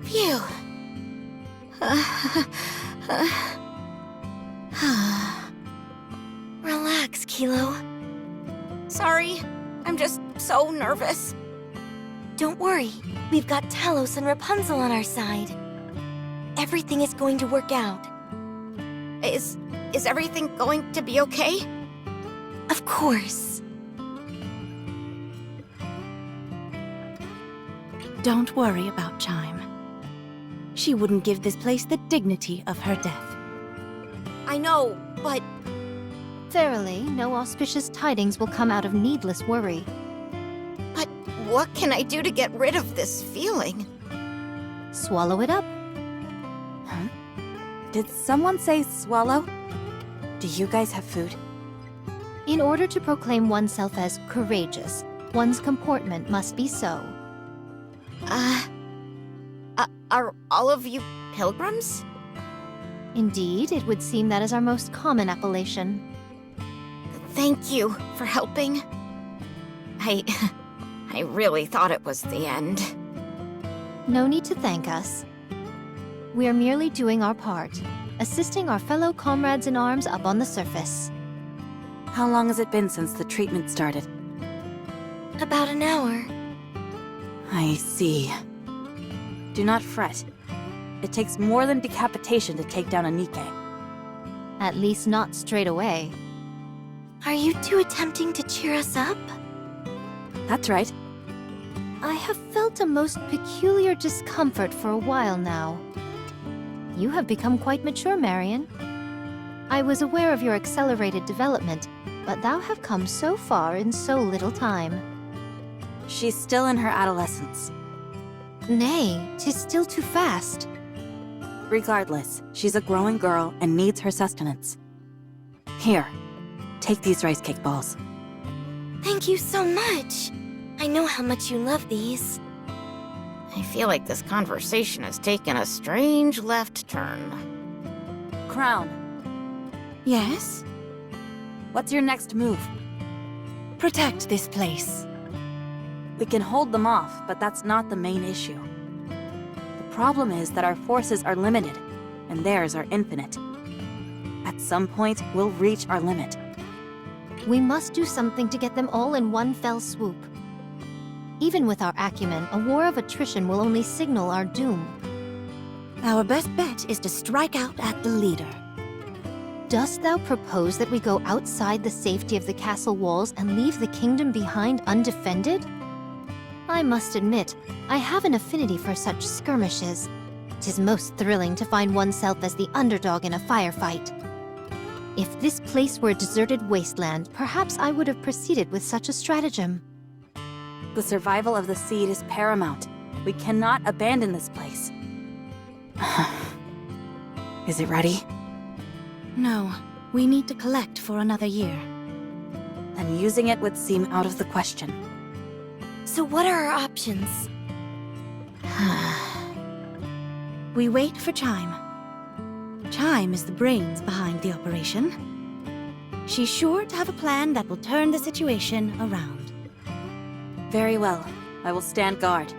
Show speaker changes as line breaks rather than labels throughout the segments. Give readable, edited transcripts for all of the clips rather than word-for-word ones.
Phew. Relax, Kilo. Sorry, I'm just so nervous. Don't worry, we've got Talos and Rapunzel on our side. Everything is going to work out. Is everything going to be okay? Of course.
Don't worry about Chime. She wouldn't give this place the dignity of her death.
I know, but...
Verily, no auspicious tidings will come out of needless worry.
But what can I do to get rid of this feeling?
Swallow it up.
Huh? Did someone say swallow? Do you guys have food?
In order to proclaim oneself as courageous, one's comportment must be so.
Are all of you pilgrims?
Indeed, it would seem that is our most common appellation.
Thank you for helping. I really thought it was the end.
No need to thank us. We are merely doing our part, assisting our fellow comrades in arms up on the surface.
How long has it been since the treatment started?
About an hour.
I see. Do not fret. It takes more than decapitation to take down a Nikke.
At least not straight away.
Are you two attempting to cheer us up?
That's right.
I have felt a most peculiar discomfort for a while now. You have become quite mature, Marion. I was aware of your accelerated development, but thou have come so far in so little time.
She's still in her adolescence.
Nay, 'tis still too fast.
Regardless, she's a growing girl and needs her sustenance. Here, take these rice cake balls.
Thank you so much. I know how much you love these. I feel like this conversation has taken a strange left turn.
Crown,
Yes?
what's your next move?
Protect this place.
We can hold them off, but that's not the main issue. The problem is that our forces are limited, and theirs are infinite. At some point, we'll reach our limit.
We must do something to get them all in one fell swoop. Even with our acumen, a war of attrition will only signal our doom.
Our best bet is to strike out at the leader.
Dost thou propose that we go outside the safety of the castle walls and leave the kingdom behind undefended? I must admit, I have an affinity for such skirmishes. 'Tis most thrilling to find oneself as the underdog in a firefight. If this place were a deserted wasteland, perhaps I would have proceeded with such a stratagem.
The survival of the seed is paramount. We cannot abandon this place. Is it ready?
No, we need to collect for another year.
Then using it would seem out of the question.
So what are our options?
We wait for Chime. Chime is the brains behind the operation. She's sure to have a plan that will turn the situation around.
Very well. I will stand guard.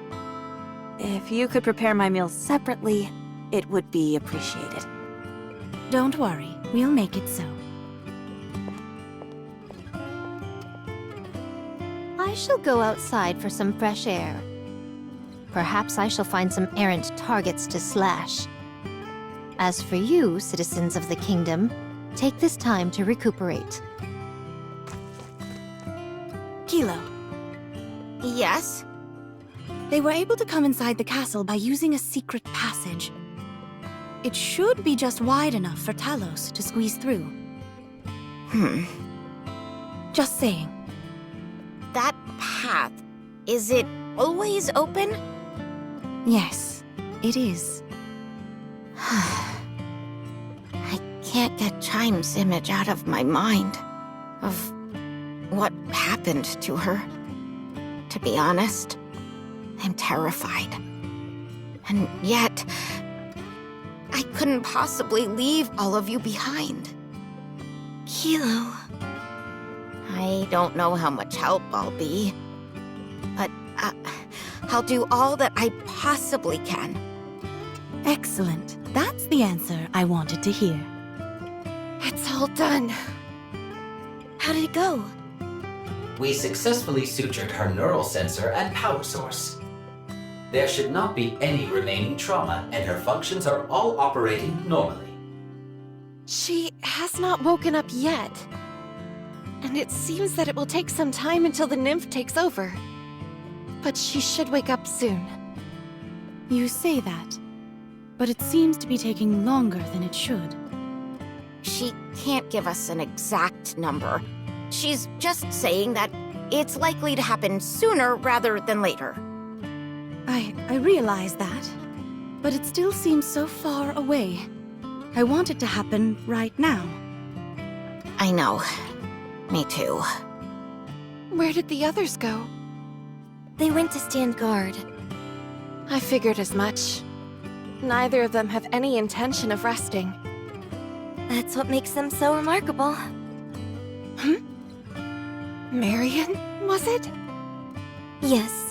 If you could prepare my meals separately, it would be appreciated.
Don't worry, we'll make it so.
I shall go outside for some fresh air. Perhaps I shall find some errant targets to slash. As for you, citizens of the kingdom, take this time to recuperate.
Kilo,
Yes?
they were able to come inside the castle by using a secret passage. It should be just wide enough for Talos to squeeze through. Just saying.
That path, is it always open?
Yes, it is.
I can't get Chime's image out of my mind. Of what happened to her. To be honest, I'm terrified. And yet, I couldn't possibly leave all of you behind. Kilo. I don't know how much help I'll be, but I'll do all that I possibly can.
Excellent. That's the answer I wanted to hear.
It's all done.
How did it go?
We successfully sutured her neural sensor and power source. There should not be any remaining trauma, and her functions are all operating normally.
She has not woken up yet. And it seems that it will take some time until the nymph takes over. But she should wake up soon.
You say that, but it seems to be taking longer than it should.
She can't give us an exact number. She's just saying that it's likely to happen sooner rather than later.
I realize that, but it still seems so far away. I want it to happen right now.
I know. Me too.
Where did the others go?
They went to stand guard.
I figured as much. Neither of them have any intention of resting.
That's what makes them so remarkable.
Marion, was it?
Yes.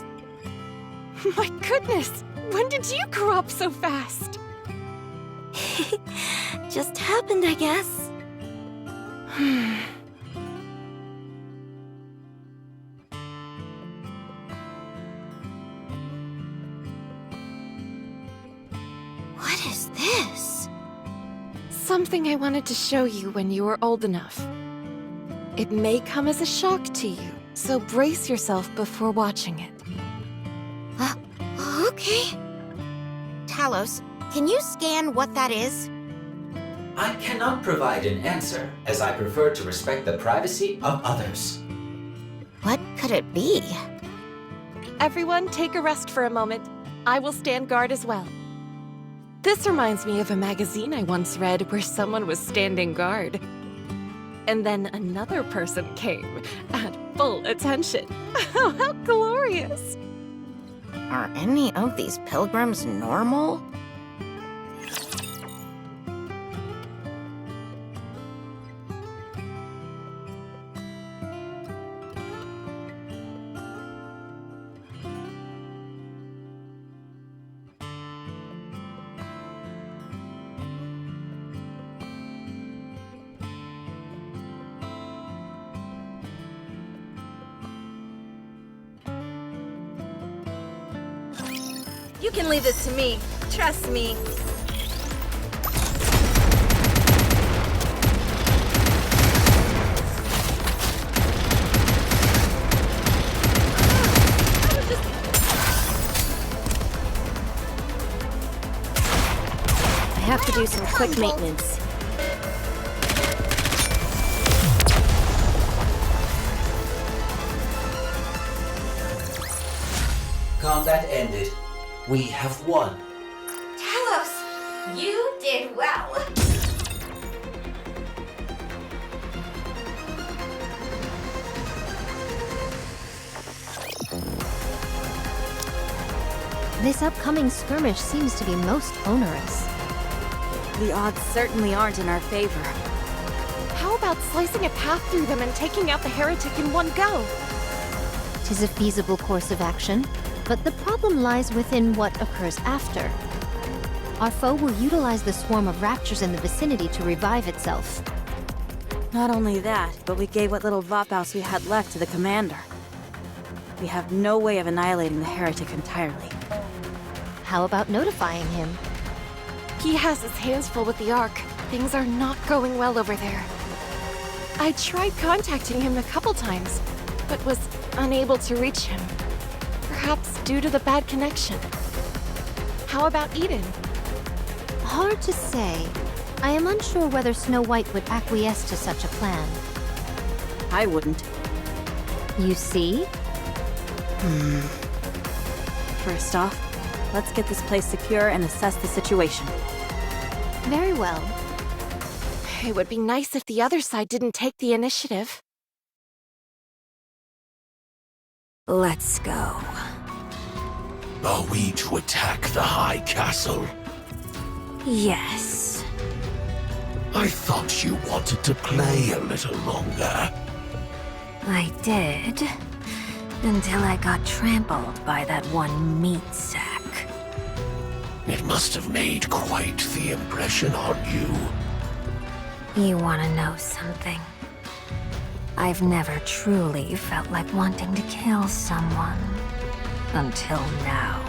My goodness! When did you grow up so fast?
Just happened, I guess.
What is this?
Something I wanted to show you when you were old enough. It may come as a shock to you, so brace yourself before watching it.
Okay. Talos, can you scan what that is?
I cannot provide an answer, as I prefer to respect the privacy of others.
What could it be?
Everyone, take a rest for a moment. I will stand guard as well. This reminds me of a magazine I once read where someone was standing guard. And then another person came at full attention. Oh, how glorious!
Are any of these pilgrims normal?
You can leave this to me. Trust me.
I have to do some quick maintenance.
Combat ended. We have won.
Talos, you did well.
This upcoming skirmish seems to be most onerous.
The odds certainly aren't in our favor.
How about slicing a path through them and taking out the heretic in one go?
'Tis a feasible course of action, but the problem lies within what occurs after. Our foe will utilize the swarm of raptures in the vicinity to revive itself.
Not only that, but we gave what little Vophouse we had left to the commander. We have no way of annihilating the heretic entirely.
How about notifying him?
He has his hands full with the Ark. Things are not going well over there. I tried contacting him a couple times, but was unable to reach him. Perhaps due to the bad connection. How about Eden?
Hard to say. I am unsure whether Snow White would acquiesce to such a plan.
I wouldn't.
You see?
First off, let's get this place secure and assess the situation.
Very well.
It would be nice if the other side didn't take the initiative.
Let's go.
Are we to attack the High Castle?
Yes.
I thought you wanted to play a little longer.
I did. Until I got trampled by that one meat sack.
It must have made quite the impression on you.
You wanna know something? I've never truly felt like wanting to kill someone. Until now.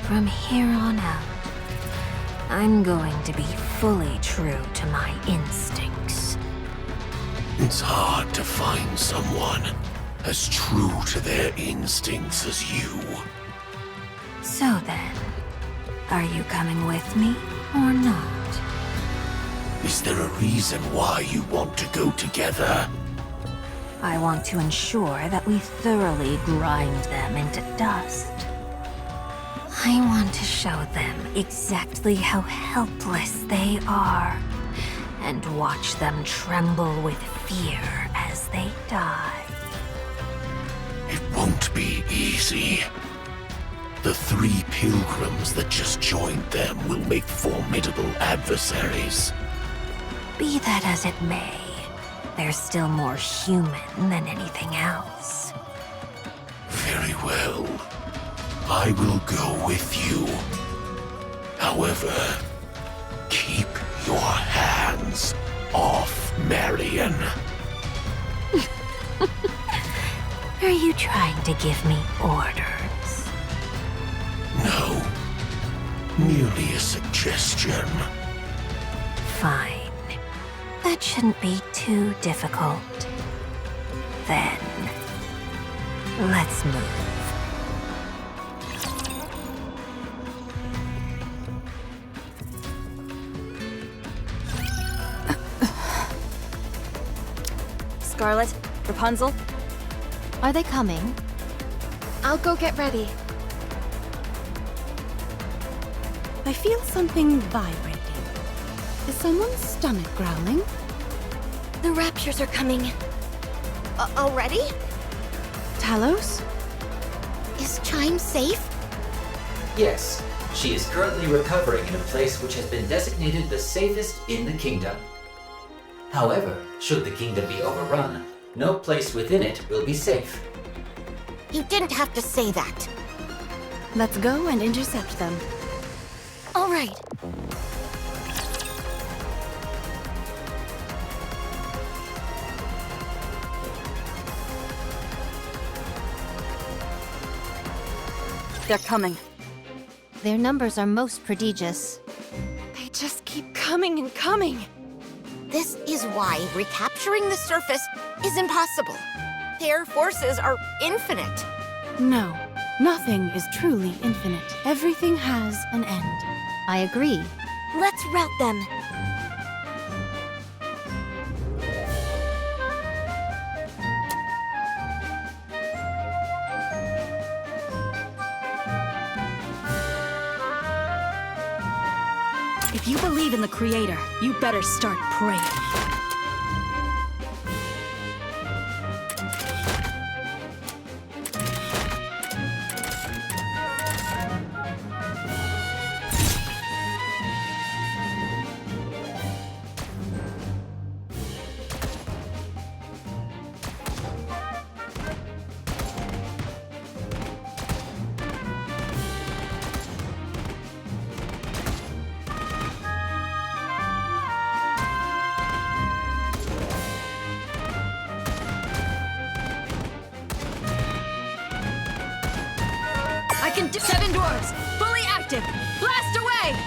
From here on out, I'm going to be fully true to my instincts.
It's hard to find someone as true to their instincts as you.
So then, are you coming with me or not?
Is there a reason why you want to go together?
I want to ensure that we thoroughly grind them into dust. I want to show them exactly how helpless they are, and watch them tremble with fear as they die.
It won't be easy. The 3 pilgrims that just joined them will make formidable adversaries.
Be that as it may, they're still more human than anything else.
Very well. I will go with you. However, keep your hands off Marion.
Are you trying to give me orders?
No. Merely a suggestion.
Fine. That shouldn't be too difficult. Then, let's move.
Scarlet, Rapunzel,
Are they coming?
I'll go get ready.
I feel something vibrating. Is someone's stomach growling?
The Raptures are coming. Already?
Talos?
Is Chime safe?
Yes, she is currently recovering in a place which has been designated the safest in the kingdom. However, should the kingdom be overrun, no place within it will be safe.
You didn't have to say that.
Let's go and intercept them.
All right.
they're coming.
Their numbers are most prodigious.
They just keep coming and coming.
This is why recapturing the surface is impossible. Their forces are infinite.
No, nothing is truly infinite. Everything has an end.
I agree.
Let's rout them.
If you believe in the Creator, you better start praying. I can do 7 dwarves, fully active. Blast away!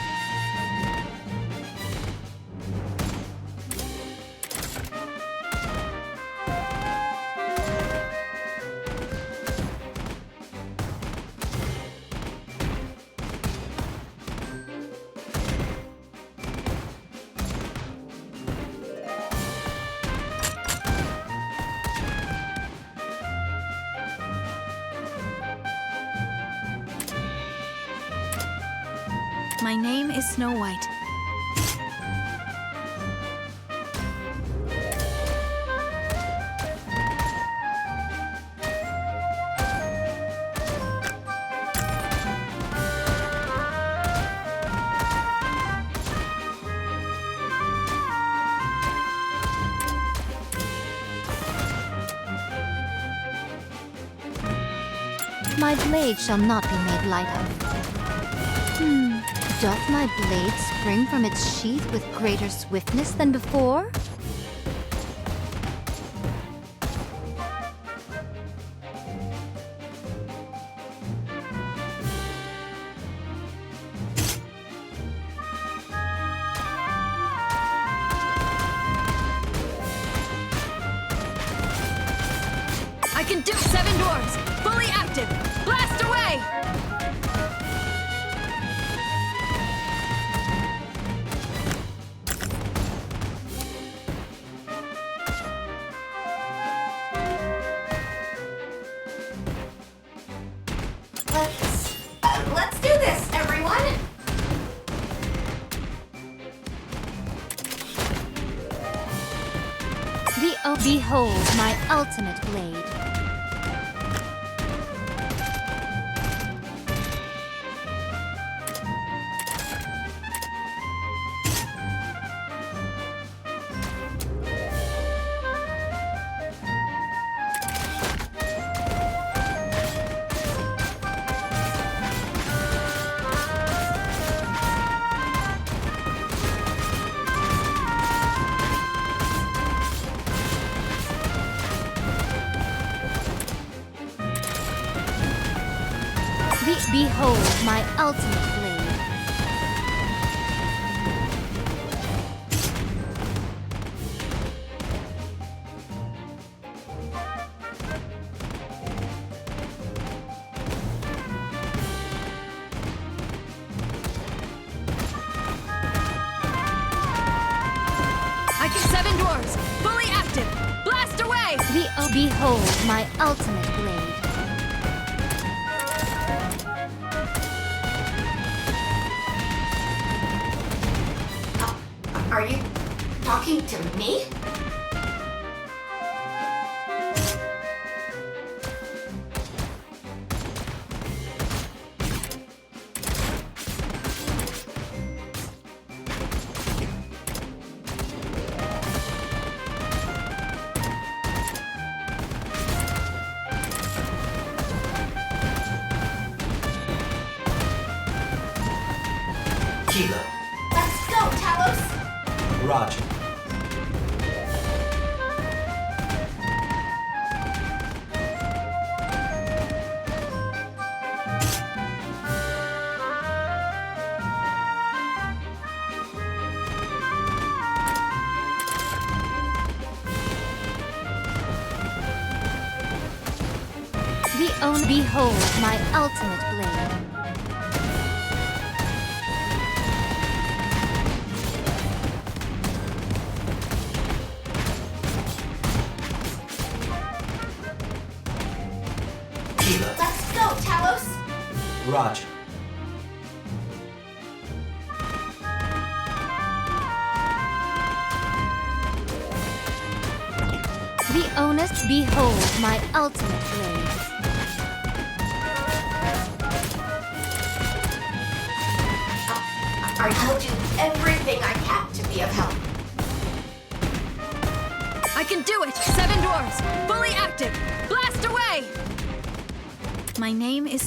My name is Snow White.
My blade shall not be made light of. Doth my blade spring from its sheath with greater swiftness than before?
I can do 7 doors! Fully active! Blast away!
Let's do this, everyone!
Behold my ultimate blade. Behold my ultimate blade.
I can 7 doors! Fully active! Blast away!
Behold my ultimate blade.
Are you talking to me?
Kilo.
Let's go, Talos!
Roger.
Behold my ultimate blade.
Kilo.
Let's go, Talos!
Roger.
Behold my ultimate blade.
I'll do everything I can to be of help.
I can do it! 7 doors! Fully active! Blast away! My name is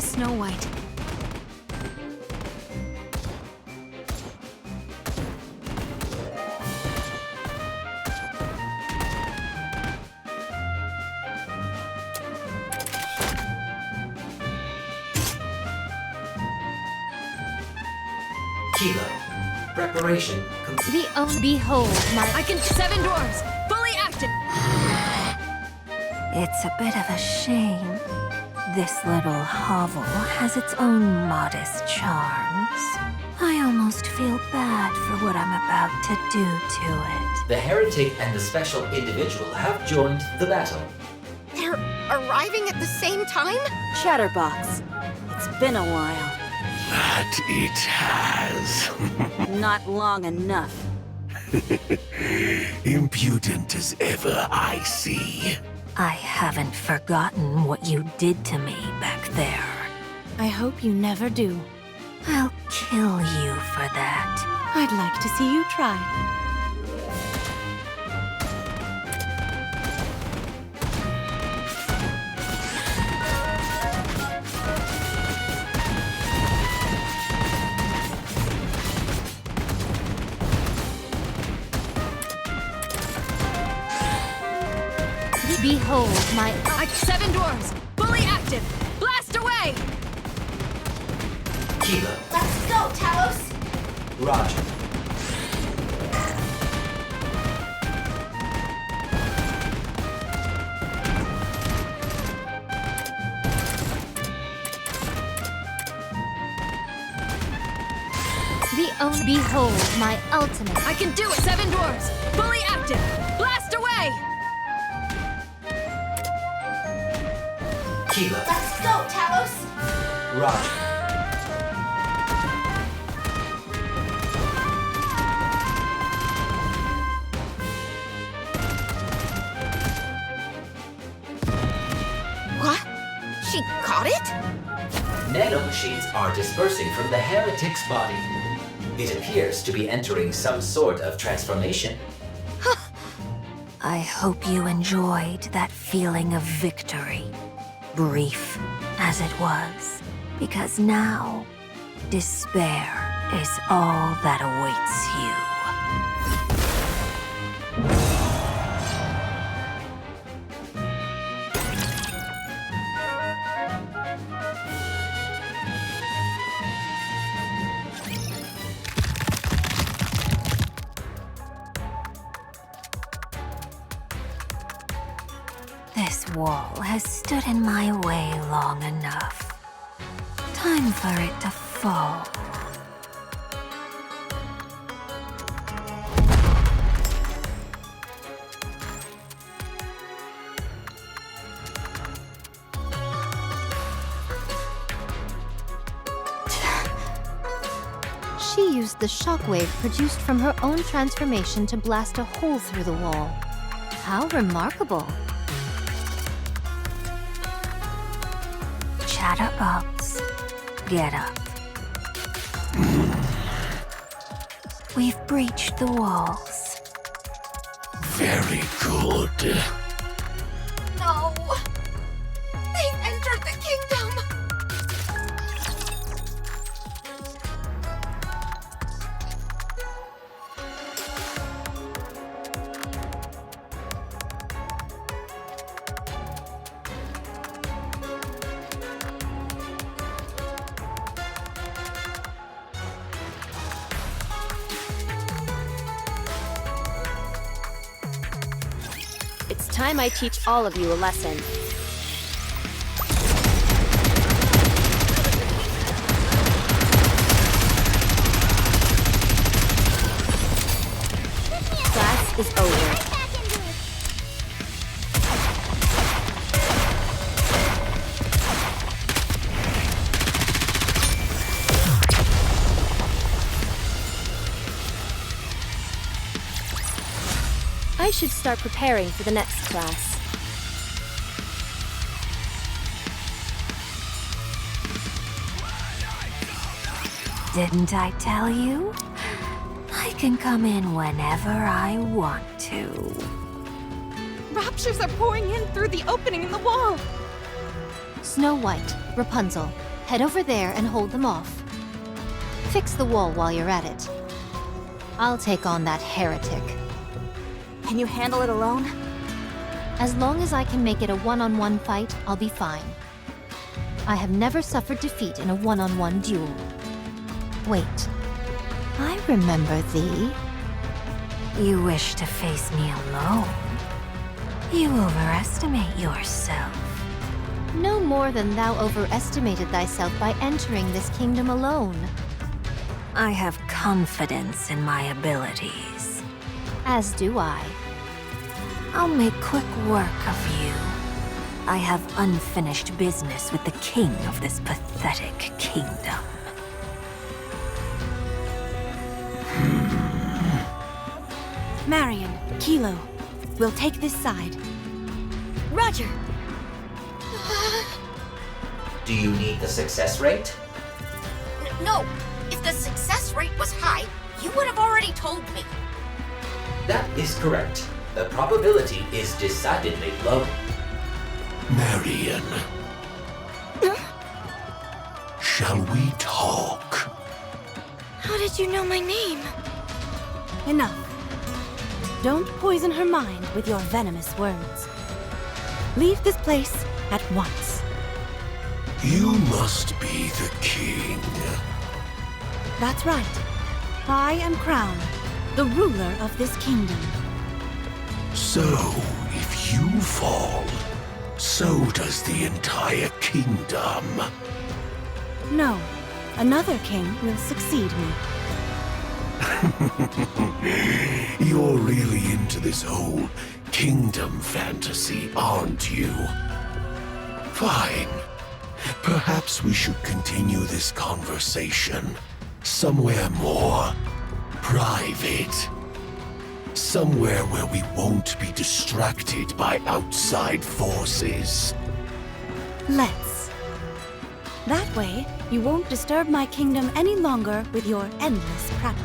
Snow White.
Kilo. Preparation complete.
Behold my...
I can 7 doors! Fully active!
It's a bit of a shame. This little hovel has its own modest charms. I almost feel bad for what I'm about to do to it.
The heretic and the special individual have joined the battle.
They're arriving at the same time?
Chatterbox. It's been a while.
That it has.
Not long enough.
Impudent as ever, I see.
I haven't forgotten what you did to me back there.
I hope you never do.
I'll kill you for that.
I'd like to see you try.
Behold my...
Seven dwarves, fully active! Blast away!
Kilo.
Let's go, Talos!
Roger.
Behold my ultimate.
I can do it! Seven dwarves, fully active! Blast away!
Kilo.
Let's go, Talos!
Roger.
What? She caught it?
Nanomachines are dispersing from the heretic's body. It appears to be entering some sort of transformation.
I hope you enjoyed that feeling of victory. Brief as it was. Because now, despair is all that awaits you. This wall has stood in my way long enough. Time for it to fall.
She used the shockwave produced from her own transformation to blast a hole through the wall. How remarkable.
Chatterbox, get up. We've breached the walls.
Very good.
No! They've entered the kingdom!
It's time I teach all of you a lesson. Class is over. I should start preparing for the next class.
Didn't I tell you? I can come in whenever I want to.
Raptures are pouring in through the opening in the wall!
Snow White, Rapunzel, head over there and hold them off. Fix the wall while you're at it. I'll take on that heretic.
Can you handle it alone?
As long as I can make it a one-on-one fight, I'll be fine. I have never suffered defeat in a one-on-one duel. Wait, I remember thee.
You wish to face me alone? You overestimate yourself.
No more than thou overestimated thyself by entering this kingdom alone.
I have confidence in my abilities.
As do I.
I'll make quick work of you. I have unfinished business with the king of this pathetic kingdom.
Marion, Kilo, we'll take this side.
Roger!
Do you need the success rate?
No! If the success rate was high, you would have already told me.
That is correct. The probability is decidedly low.
Marion. Shall we talk?
How did you know my name? Enough. Don't poison her mind with your venomous words. Leave this place at once.
You must be the king.
That's right. I am crowned, the ruler of this kingdom.
So, if you fall, so does the entire kingdom.
No, another king will succeed me.
You're really into this whole kingdom fantasy, aren't you? Fine. Perhaps we should continue this conversation somewhere more private. Somewhere where we won't be distracted by outside forces.
Let's. That way, you won't disturb my kingdom any longer with your endless prattling.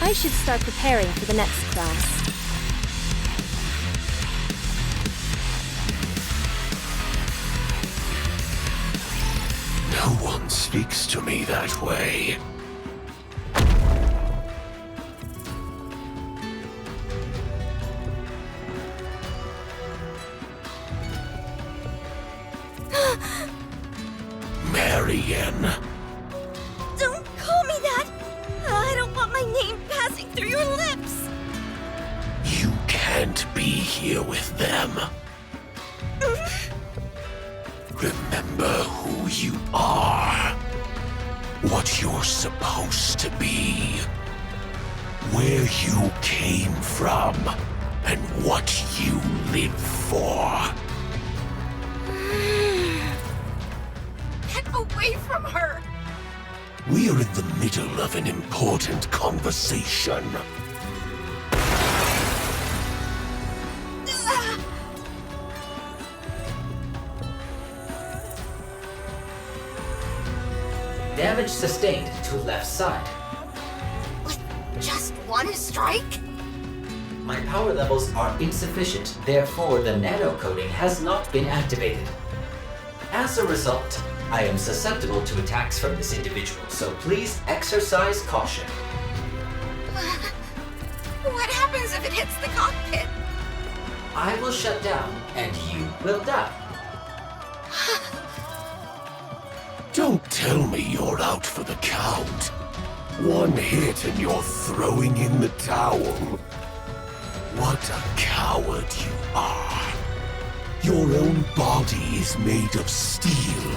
I should start preparing for the next class.
No one speaks to me that way. Marian.
Don't call me that! I don't want my name passing through your lips!
You can't be here with them. Remember who you are. What you're supposed to be. Where you came from. And what you live for.
Get away from her!
We are in the middle of an important conversation.
Damage sustained to left side.
With just one strike?
My power levels are insufficient, therefore the nano coating has not been activated. As a result, I am susceptible to attacks from this individual, so please exercise caution.
What happens if it hits the cockpit?
I will shut down, and you will die.
Don't tell me you're out for the count. One hit and you're throwing in the towel. What a coward you are. Your own body is made of steel,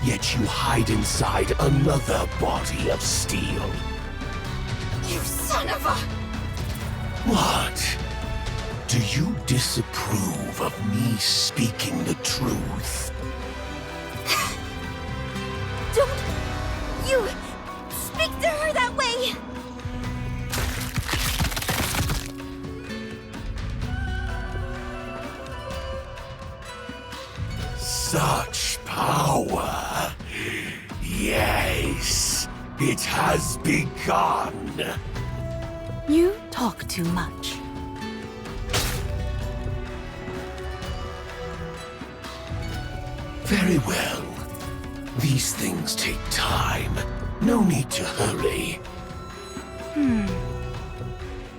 yet you hide inside another body of steel.
You son of a...
What? Do you disapprove of me speaking the truth?
Don't you speak to her that way!
Such power. Yes, it has begun.
You talk too much.
Very well. These things take time. No need to hurry.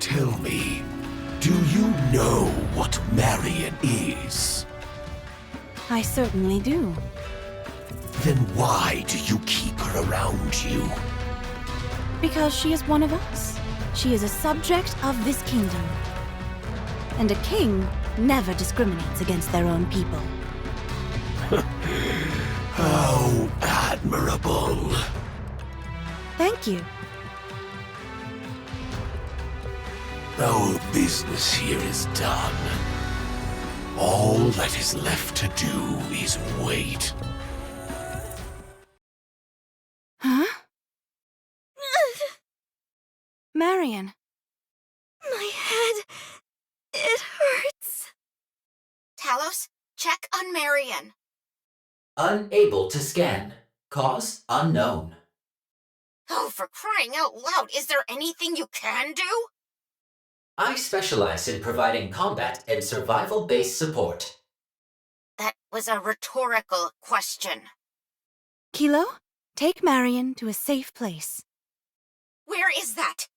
Tell me, do you know what Marian is?
I certainly do.
Then why do you keep her around you?
Because she is one of us. She is a subject of this kingdom. And a king never discriminates against their own people.
How admirable.
Thank you.
Our business here is done. All that is left to do is wait.
Huh? Marion.
My head... it hurts. Talos, check on Marion.
Unable to scan. Cause unknown.
Oh, for crying out loud, is there anything you can do?
I specialize in providing combat and survival-based support.
That was a rhetorical question.
Kilo, take Marion to a safe place.
Where is that?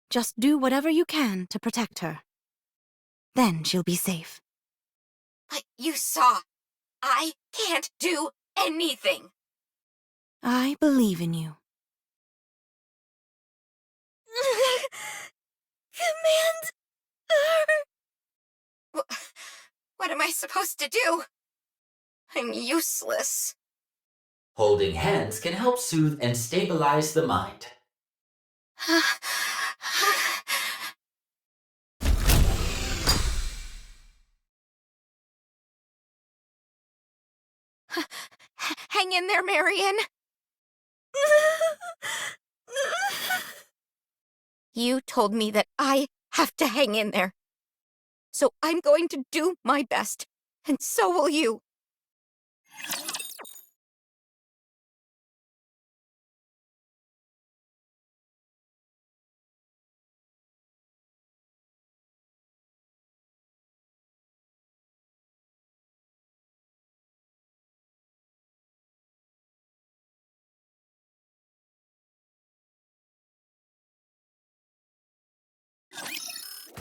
Just do whatever you can to protect her. Then she'll be safe.
But you saw. I can't do anything.
I believe in you.
Command her. What am I supposed to do? I'm useless.
Holding hands can help soothe and stabilize the mind.
Hang in there, Marion. You told me that I have to hang in there. So I'm going to do my best, and so will you.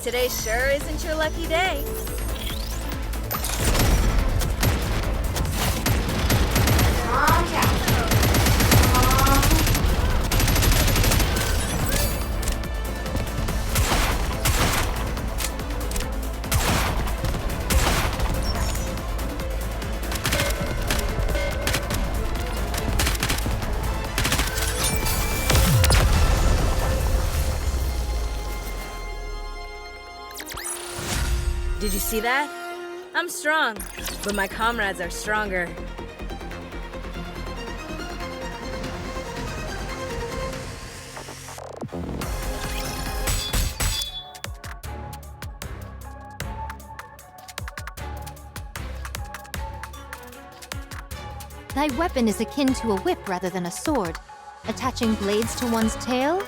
Today sure isn't your lucky day. Did you see that? I'm strong, but my comrades are stronger.
Thy weapon is akin to a whip rather than a sword. Attaching blades to one's tail?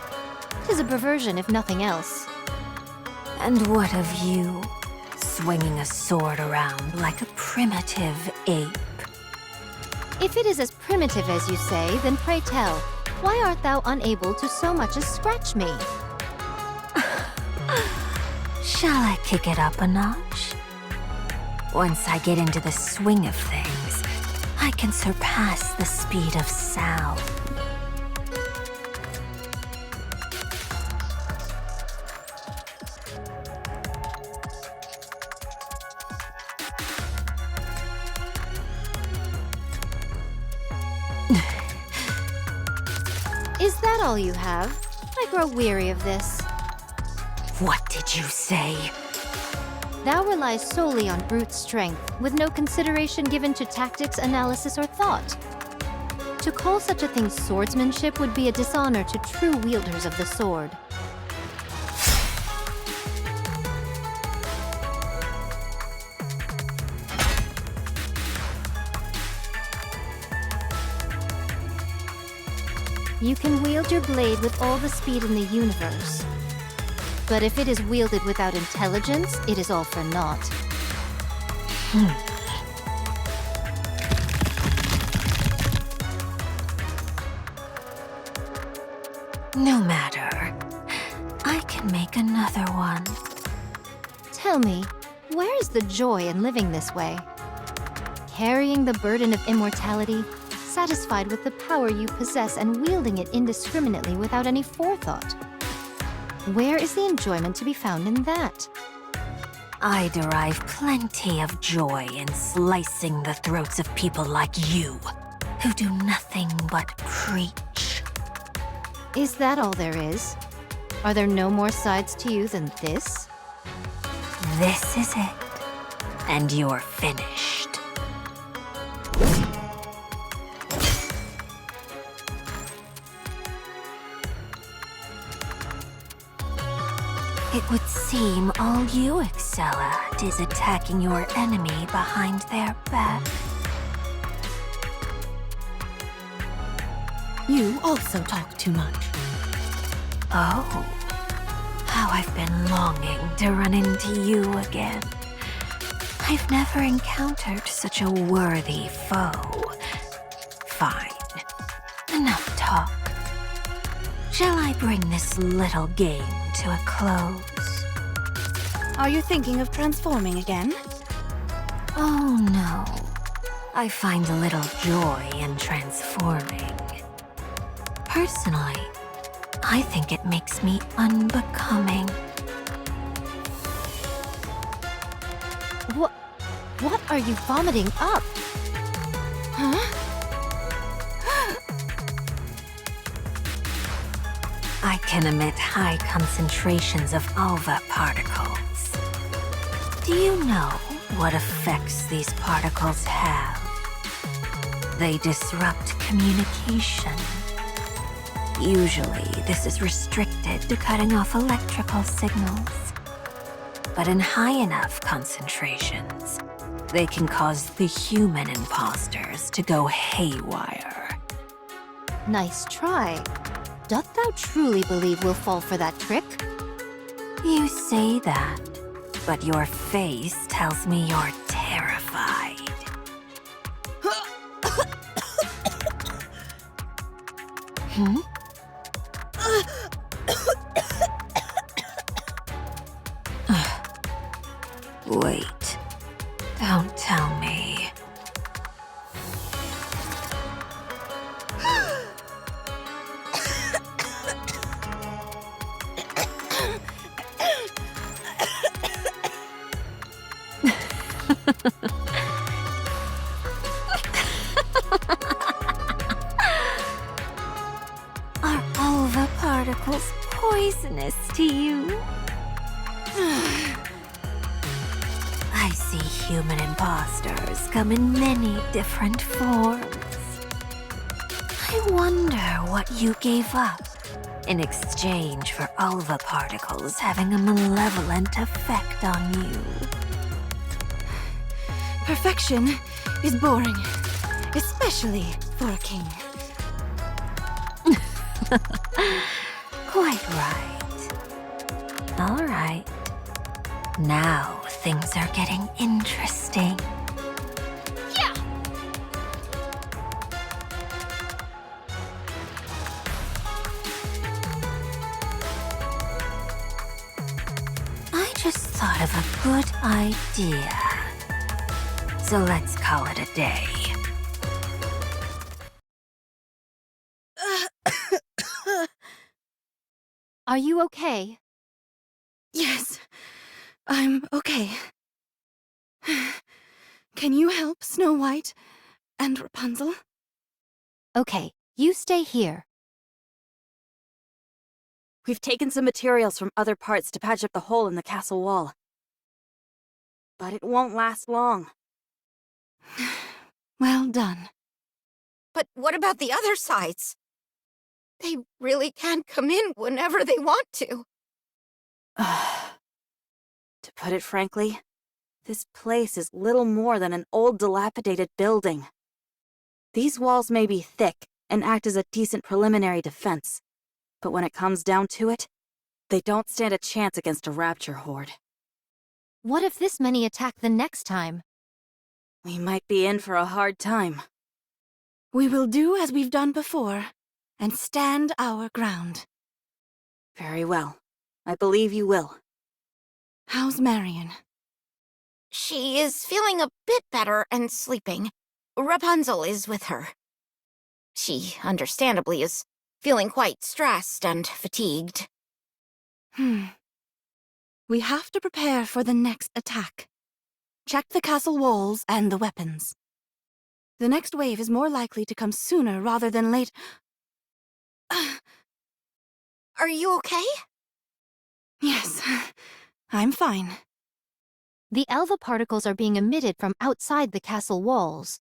'Tis a perversion, if nothing else.
And what of you? Swinging a sword around like a primitive ape.
If it is as primitive as you say, then pray tell, why art thou unable to so much as scratch me?
Shall I kick it up a notch? Once I get into the swing of things, I can surpass the speed of sound.
Is that all you have? I grow weary of this.
What did you say?
Thou relies solely on brute strength, with no consideration given to tactics, analysis, or thought. To call such a thing swordsmanship would be a dishonor to true wielders of the sword. You can wield your blade with all the speed in the universe. But if it is wielded without intelligence, it is all for naught.
No matter. I can make another one.
Tell me, where is the joy in living this way? Carrying the burden of immortality, satisfied with the power you possess and wielding it indiscriminately without any forethought. Where is the enjoyment to be found in that?
I derive plenty of joy in slicing the throats of people like you, who do nothing but preach.
Is that all there is? Are there no more sides to you than this?
This is it. and you're finished. It would seem all you excel at is attacking your enemy behind their back.
You also talk too much.
Oh, how I've been longing to run into you again. I've never encountered such a worthy foe. Fine. Enough talk. Shall I bring this little game to a close?
Are you thinking of transforming again?
Oh no. I find a little joy in transforming. Personally, I think it makes me unbecoming.
What are you vomiting up?
Huh?
I can emit high concentrations of alpha particles. Do you know what effects these particles have? They disrupt communication. Usually, this is restricted to cutting off electrical signals. But in high enough concentrations, they can cause the human imposters to go haywire.
Nice try. Doth thou truly believe we'll fall for that trick?
You say that, but your face tells me you're terrified. Hmm? Wait. Don't tell me. Are alpha particles poisonous to you? I see human imposters come in many different forms. I wonder what you gave up in exchange for alpha particles having a malevolent effect on you.
Perfection is boring, especially for a king.
Quite right. All right. Now things are getting interesting. I just thought of a good idea. So let's call it a day.
Are you okay?
Yes, I'm okay. Can you help Snow White and Rapunzel?
Okay, you stay here.
We've taken some materials from other parts to patch up the hole in the castle wall. But it won't last long.
Well done.
But what about the other sides? They really can come in whenever they want to.
To put it frankly, this place is little more than an old dilapidated building. These walls may be thick and act as a decent preliminary defense, but when it comes down to it, they don't stand a chance against a rapture horde.
What if this many attack the next time?
We might be in for a hard time.
We will do as we've done before and stand our ground.
Very well. I believe you will.
How's Marion?
She is feeling a bit better and sleeping. Rapunzel is with her. She, understandably, is feeling quite stressed and fatigued.
We have to prepare for the next attack. Check the castle walls and the weapons. The next wave is more likely to come sooner rather than late.
Are you okay?
Yes, I'm fine.
The alpha particles are being emitted from outside the castle walls.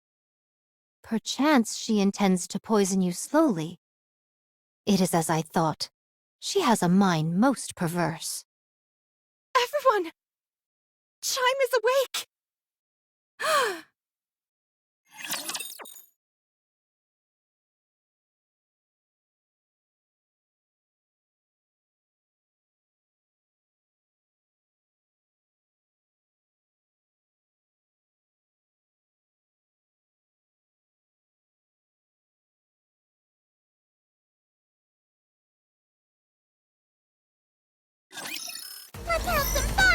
Perchance she intends to poison you slowly. It is as I thought. She has a mind most perverse.
Everyone! Chime is awake!
Let's have some fun!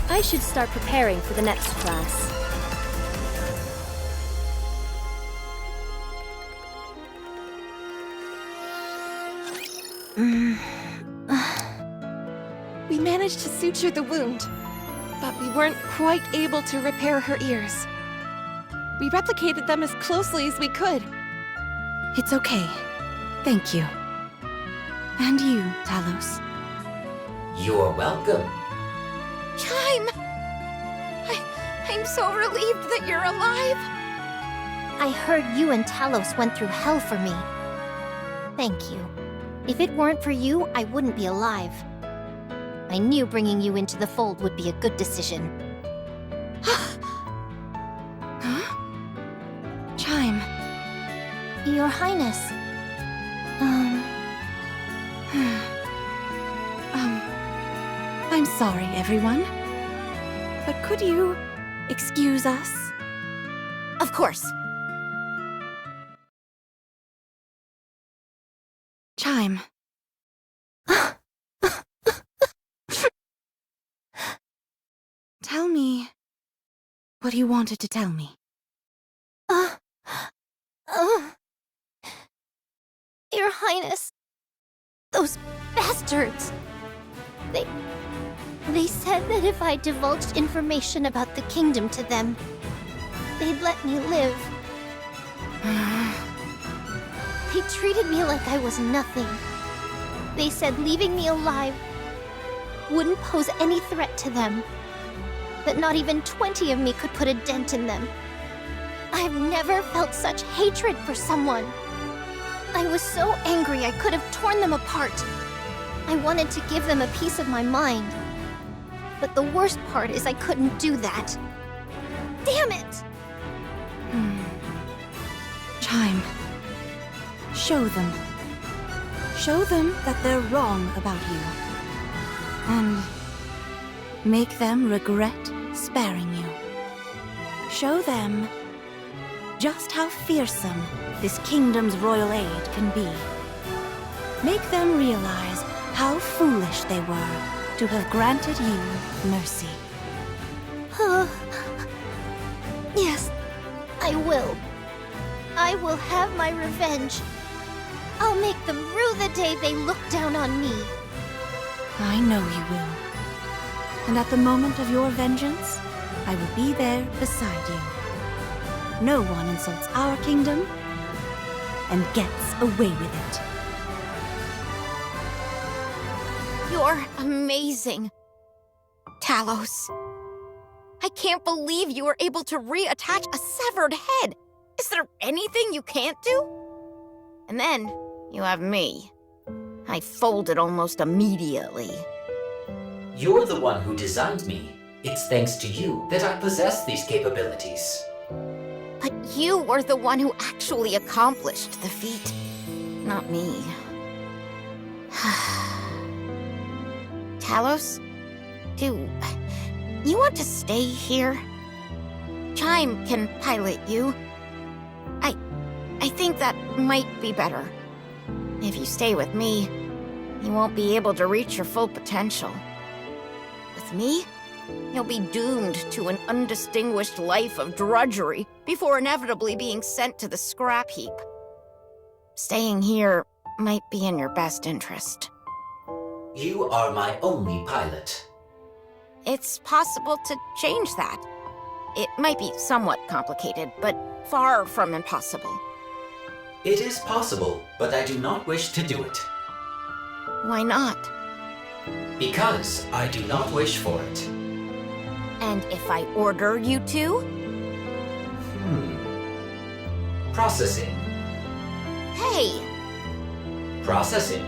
I should start preparing for the next class.
We managed to suture the wound, but we weren't quite able to repair her ears. We replicated them as closely as we could.
It's okay. Thank you. And you, Talos.
You're welcome.
Chime! I'm so relieved that you're alive.
I heard you and Talos went through hell for me. Thank you. If it weren't for you, I wouldn't be alive. I knew bringing you into the fold would be a good decision.
Huh? Chime.
Your Highness.
I'm sorry, everyone. But could you excuse us?
Of course.
Chime. Tell me what you wanted to tell me.
Your Highness. Those bastards. They said that if I divulged information about the kingdom to them, they'd let me live. They treated me like I was nothing. They said leaving me alive wouldn't pose any threat to them. That not even 20 of me could put a dent in them. I've never felt such hatred for someone. I was so angry I could have torn them apart. I wanted to give them a piece of my mind. But the worst part is I couldn't do that. Damn it!
Chime. Show them. Show them that they're wrong about you. And make them regret sparing you. Show them just how fearsome this kingdom's royal aid can be. Make them realize how foolish they were to have granted you mercy.
Yes, I will. I will have my revenge. I'll make them rue the day they look down on me.
I know you will. And at the moment of your vengeance, I will be there beside you. No one insults our kingdom and gets away with it.
You're amazing. Talos. I can't believe you were able to reattach a severed head. Is there anything you can't do? And then, you have me. I folded almost immediately.
You're the one who designed me. It's thanks to you that I possess these capabilities.
But you were the one who actually accomplished the feat, not me. Talos, do you want to stay here? Chime can pilot you. I think that might be better. If you stay with me, you won't be able to reach your full potential. With me, you'll be doomed to an undistinguished life of drudgery before inevitably being sent to the scrap heap. Staying here might be in your best interest.
You are my only pilot.
It's possible to change that. It might be somewhat complicated, but far from impossible.
It is possible, but I do not wish to do it.
Why not?
Because I do not wish for it.
And if I order you to?
Processing.
Hey!
Processing.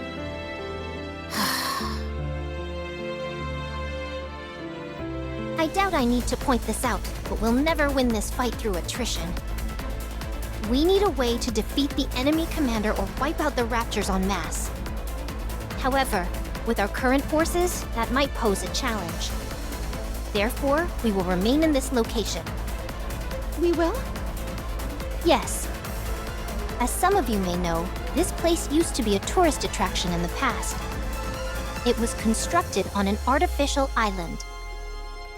I doubt I need to point this out, but we'll never win this fight through attrition. We need a way to defeat the enemy commander or wipe out the Raptors en masse. However, with our current forces, that might pose a challenge. Therefore, we will remain in this location.
We will?
Yes. As some of you may know, this place used to be a tourist attraction in the past. It was constructed on an artificial island.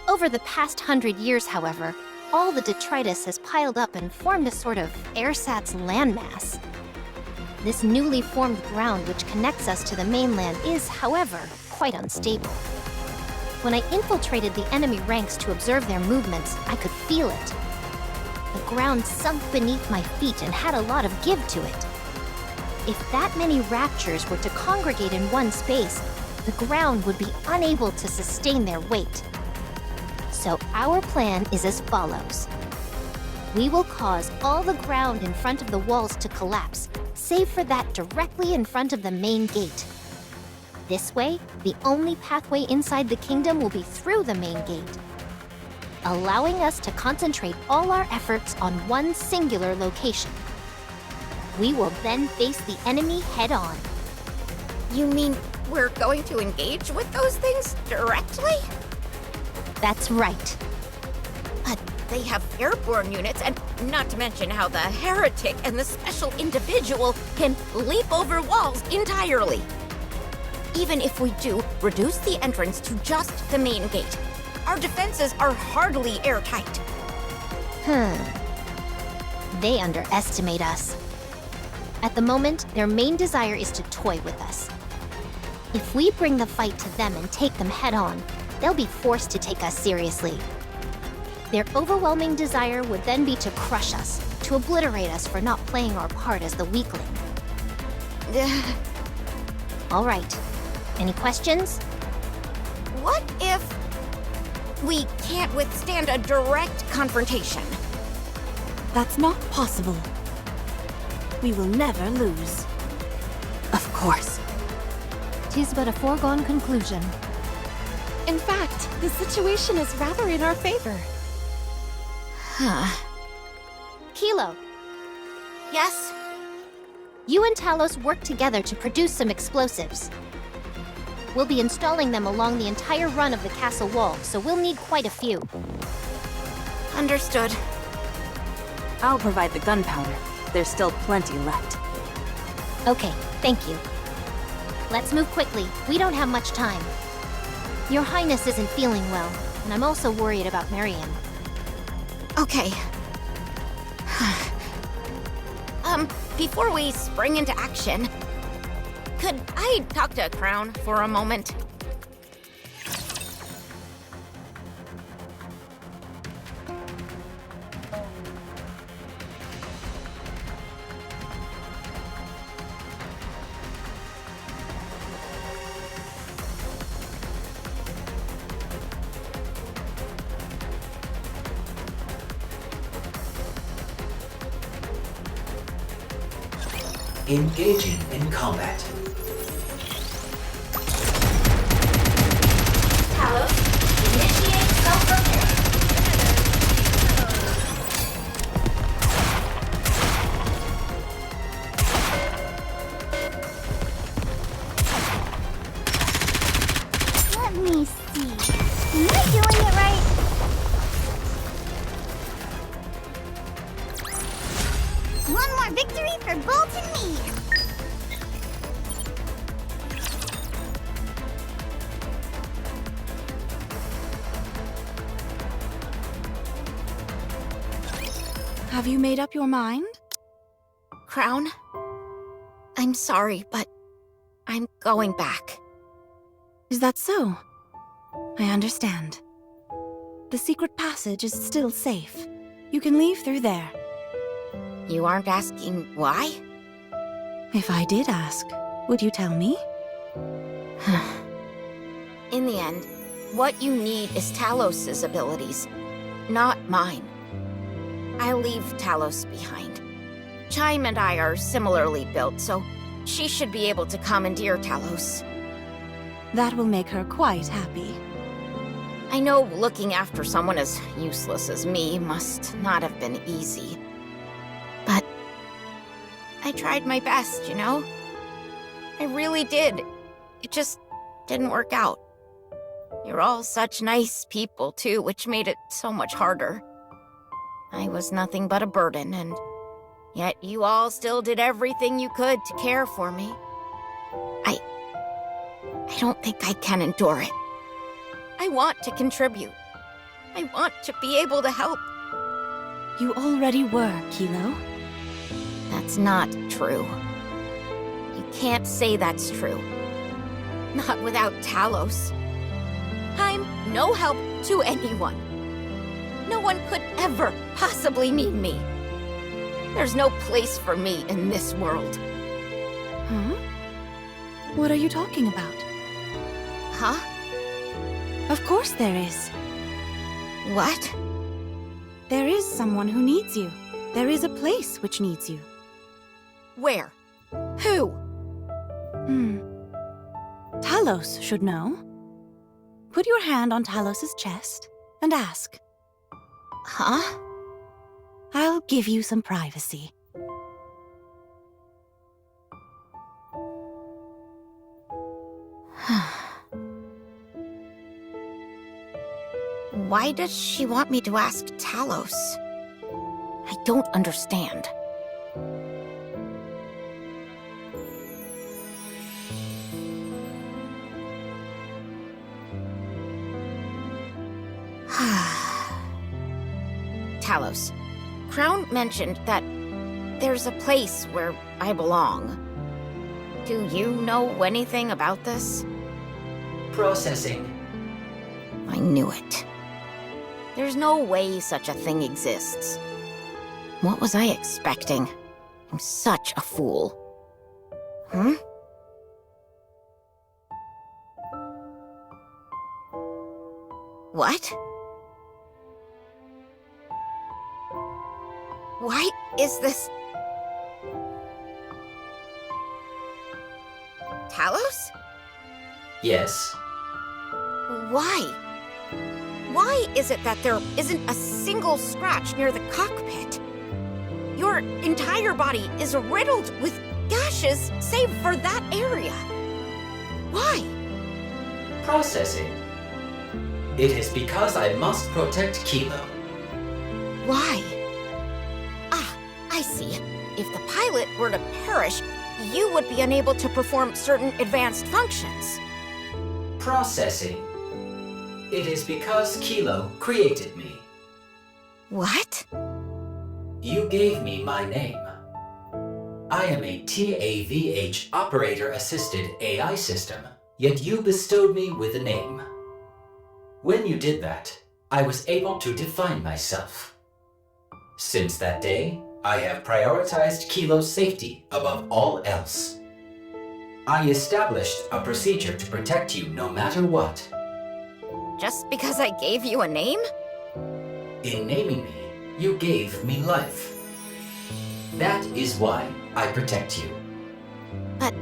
Over the past 100 years, however, all the detritus has piled up and formed a sort of ersatz landmass. This newly formed ground which connects us to the mainland is, however, quite unstable. When I infiltrated the enemy ranks to observe their movements, I could feel it. The ground sunk beneath my feet and had a lot of give to it. If that many raptors were to congregate in one space, the ground would be unable to sustain their weight. So our plan is as follows. We will cause all the ground in front of the walls to collapse, save for that directly in front of the main gate. This way, the only pathway inside the kingdom will be through the main gate, allowing us to concentrate all our efforts on one singular location. We will then face the enemy head-on.
You mean we're going to engage with those things directly?
That's right.
But they have airborne units, and not to mention how the heretic and the special individual can leap over walls entirely. Even if we do reduce the entrance to just the main gate, our defenses are hardly airtight.
They underestimate us. At the moment, their main desire is to toy with us. If we bring the fight to them and take them head-on, they'll be forced to take us seriously. Their overwhelming desire would then be to crush us, to obliterate us for not playing our part as the weakling. All right. Any questions?
What if we can't withstand a direct confrontation?
That's not possible. We will never lose.
Of course.
'Tis but a foregone conclusion.
In fact, the situation is rather in our favor.
Kilo,
Yes?
you and Talos work together to produce some explosives. We'll be installing them along the entire run of the castle wall, so we'll need quite a few.
Understood.
I'll provide the gunpowder. There's still plenty left.
Okay, thank you. Let's move quickly. We don't have much time. Your Highness isn't feeling well, and I'm also worried about Marion.
Okay. Before we spring into action, could I talk to Crown for a moment?
Engaging in combat.
Talos, initiate self-repair.
Let me see. Am I doing it right? One more victory for Bolt and me!
Have you made up your mind?
Crown? I'm sorry, but I'm going back.
Is that so? I understand. The secret passage is still safe. You can leave through there.
You aren't asking why?
If I did ask, would you tell me?
In the end, what you need is Talos's abilities, not mine. I'll leave Talos behind. Chime and I are similarly built, so she should be able to commandeer Talos.
That will make her quite happy.
I know looking after someone as useless as me must not have been easy. But I tried my best, you know? I really did. It just didn't work out. You're all such nice people, too, which made it so much harder. I was nothing but a burden, and yet you all still did everything you could to care for me. I don't think I can endure it. I want to contribute. I want to be able to help.
You already were, Kilo.
That's not true. You can't say that's true. Not without Talos. I'm no help to anyone. No one could ever possibly need me. There's no place for me in this world.
Huh? What are you talking about?
Huh?
Of course there is.
What?
There is someone who needs you. There is a place which needs you.
Where? Who?
Talos should know. Put your hand on Talos's chest and ask.
Huh?
I'll give you some privacy.
Why does she want me to ask Talos? I don't understand. Talos, Crown mentioned that there's a place where I belong. Do you know anything about this?
Processing.
I knew it. There's no way such a thing exists. What was I expecting? I'm such a fool. What? Why is this... Talos?
Yes.
Why? Why is it that there isn't a single scratch near the cockpit? Your entire body is riddled with gashes, save for that area. Why?
Processing. It is because I must protect Kilo.
Why? Ah, I see. If the pilot were to perish, you would be unable to perform certain advanced functions.
Processing. It is because Kilo created me.
What?
You gave me my name. I am a TAVH operator-assisted AI system, yet you bestowed me with a name. When you did that, I was able to define myself. Since that day, I have prioritized Kilo's safety above all else. I established a procedure to protect you no matter what.
Just because I gave you a name?
In naming me, you gave me life. That is why I protect you.
But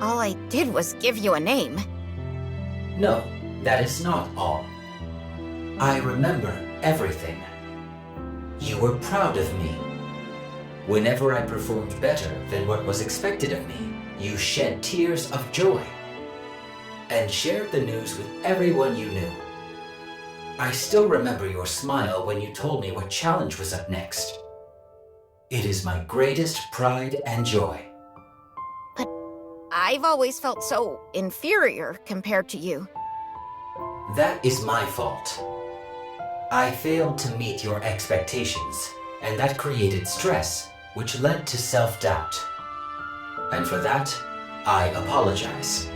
all I did was give you a name.
No, that is not all. I remember everything. You were proud of me. Whenever I performed better than what was expected of me, you shed tears of joy and shared the news with everyone you knew. I still remember your smile when you told me what challenge was up next. It is my greatest pride and joy.
But I've always felt so inferior compared to you.
That is my fault. I failed to meet your expectations, and that created stress, which led to self-doubt. and for that, I apologize.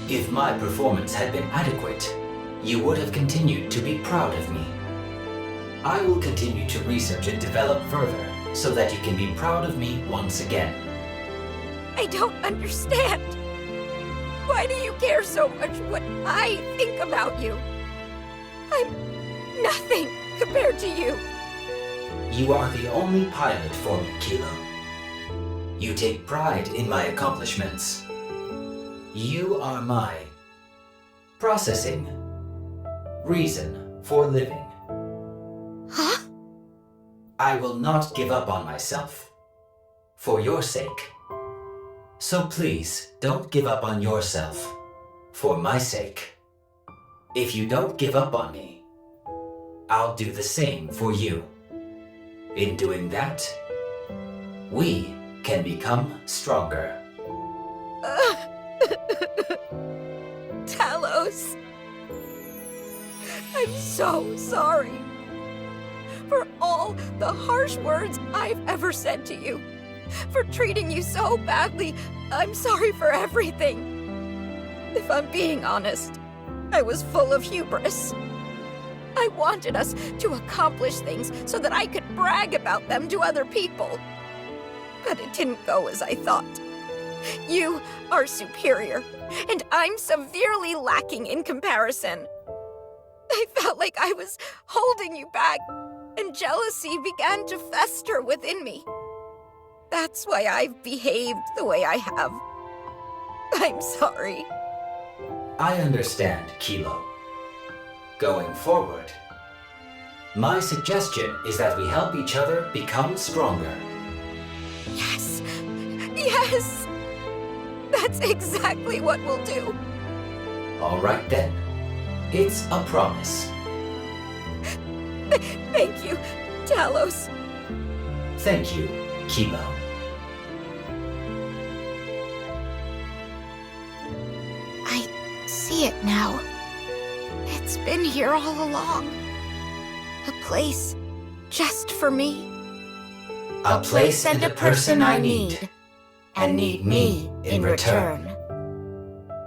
If my performance had been adequate, you would have continued to be proud of me. I will continue to research and develop further so that you can be proud of me once again.
I don't understand. Why do you care so much what I think about you? I'm nothing compared to you.
You are the only pilot for me, Kilo. You take pride in my accomplishments. You are my processing reason for living.
Huh?
I will not give up on myself. For your sake. So please, don't give up on yourself. For my sake. If you don't give up on me, I'll do the same for you. In doing that, we can become stronger.
Talos. I'm so sorry. For all the harsh words I've ever said to you. For treating you so badly. I'm sorry for everything. If I'm being honest, I was full of hubris. I wanted us to accomplish things so that I could brag about them to other people. But it didn't go as I thought. You are superior, and I'm severely lacking in comparison. I felt like I was holding you back, and jealousy began to fester within me. That's why I've behaved the way I have. I'm sorry.
I understand, Kilo. Going forward, my suggestion is that we help each other become stronger.
Yes! Yes! That's exactly what we'll do.
All right then. It's a promise.
Thank you, Talos.
Thank you, Kilo.
I see it now. It's been here all along. A place just for me.
A place and a person I need, and need me in return.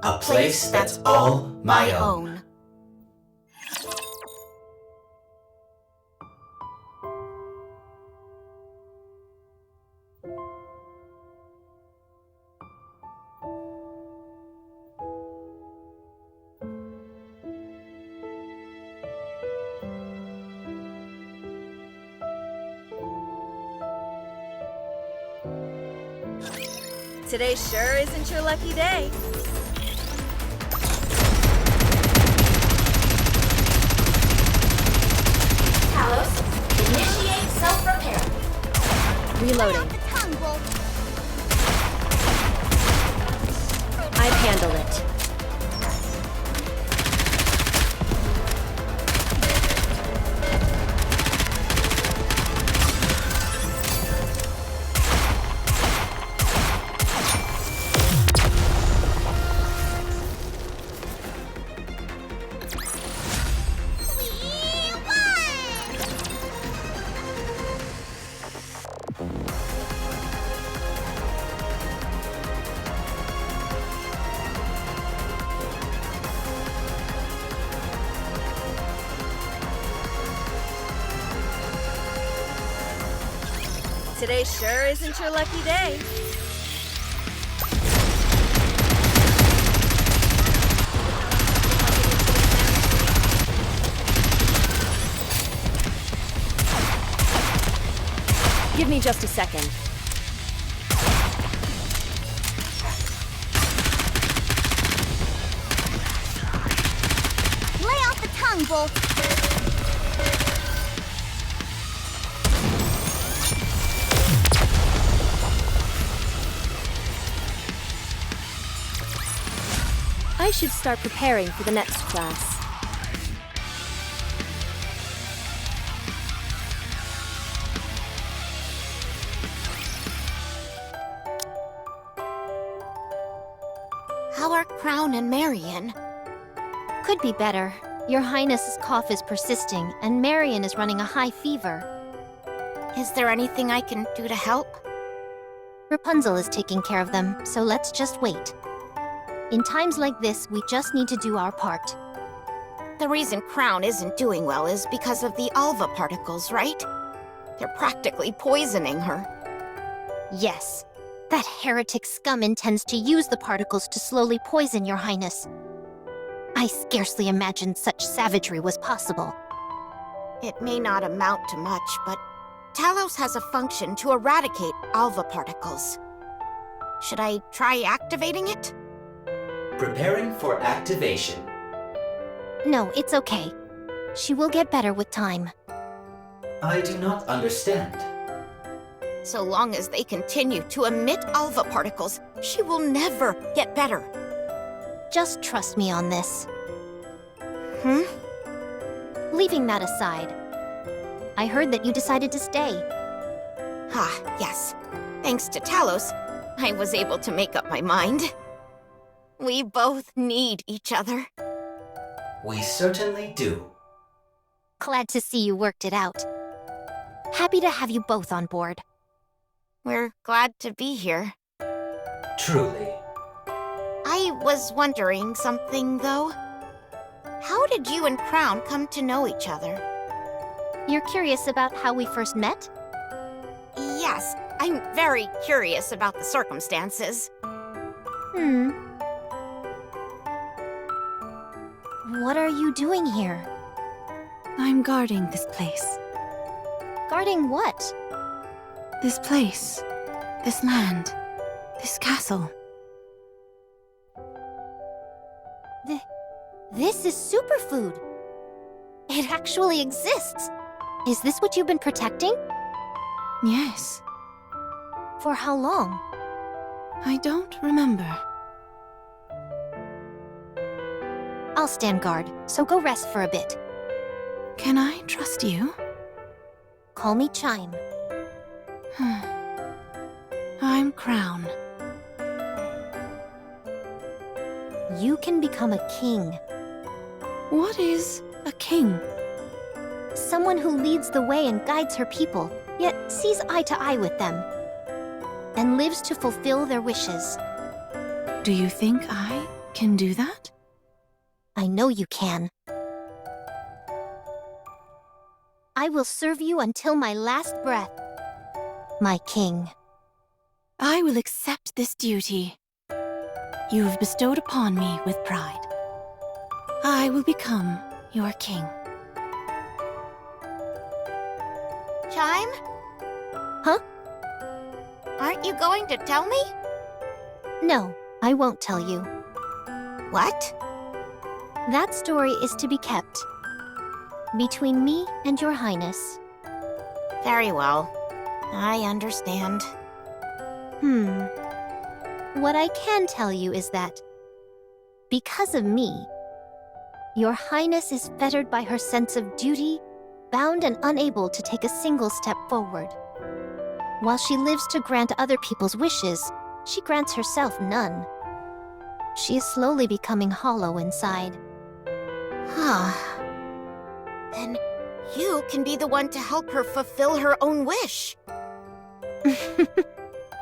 A place that's all my own.
Today sure isn't your lucky day.
Talos, initiate self-repair.
Reloading.
The tongue bolt.
I've handled it.
Today sure isn't your lucky day.
Give me just a second.
Lay off the tongue bolt.
I should start preparing for the next class.
How are Crown and Marion?
Could be better. Your Highness's cough is persisting, and Marion is running a high fever.
Is there anything I can do to help?
Rapunzel is taking care of them, so let's just wait. In times like this, we just need to do our part.
The reason Crown isn't doing well is because of the Alva particles, right? They're practically poisoning her.
Yes. That heretic scum intends to use the particles to slowly poison your highness. I scarcely imagined such savagery was possible.
It may not amount to much, but Talos has a function to eradicate Alva particles. Should I try activating it?
Preparing for activation.
No, it's okay. She will get better with time.
I do not understand.
So long as they continue to emit Alva particles, she will never get better.
Just trust me on this.
Hmm?
Leaving that aside, I heard that you decided to stay.
Ah, yes. Thanks to Talos, I was able to make up my mind. We both need each other.
We certainly do.
Glad to see you worked it out. Happy to have you both on board.
We're glad to be here.
Truly.
I was wondering something, though. How did you and Crown come to know each other?
You're curious about how we first met?
Yes, I'm very curious about the circumstances.
What are you doing here?
I'm guarding this place.
Guarding what?
This place. This land. This castle.
This is superfood. It actually exists. Is this what you've been protecting?
Yes.
For how long?
I don't remember.
I'll stand guard, so go rest for a bit.
Can I trust you?
Call me Chime.
I'm Crown.
You can become a king.
What is a king?
Someone who leads the way and guides her people, yet sees eye to eye with them, and lives to fulfill their wishes.
Do you think I can do that?
I know you can. I will serve you until my last breath. My king.
I will accept this duty you have bestowed upon me with pride. I will become your king.
Chime?
Huh?
Aren't you going to tell me?
No, I won't tell you.
What?
That story is to be kept between me and your highness.
Very well. I understand.
What I can tell you is that, because of me, your highness is fettered by her sense of duty, bound and unable to take a single step forward. While she lives to grant other people's wishes, she grants herself none. She is slowly becoming hollow inside.
Then you can be the one to help her fulfill her own wish.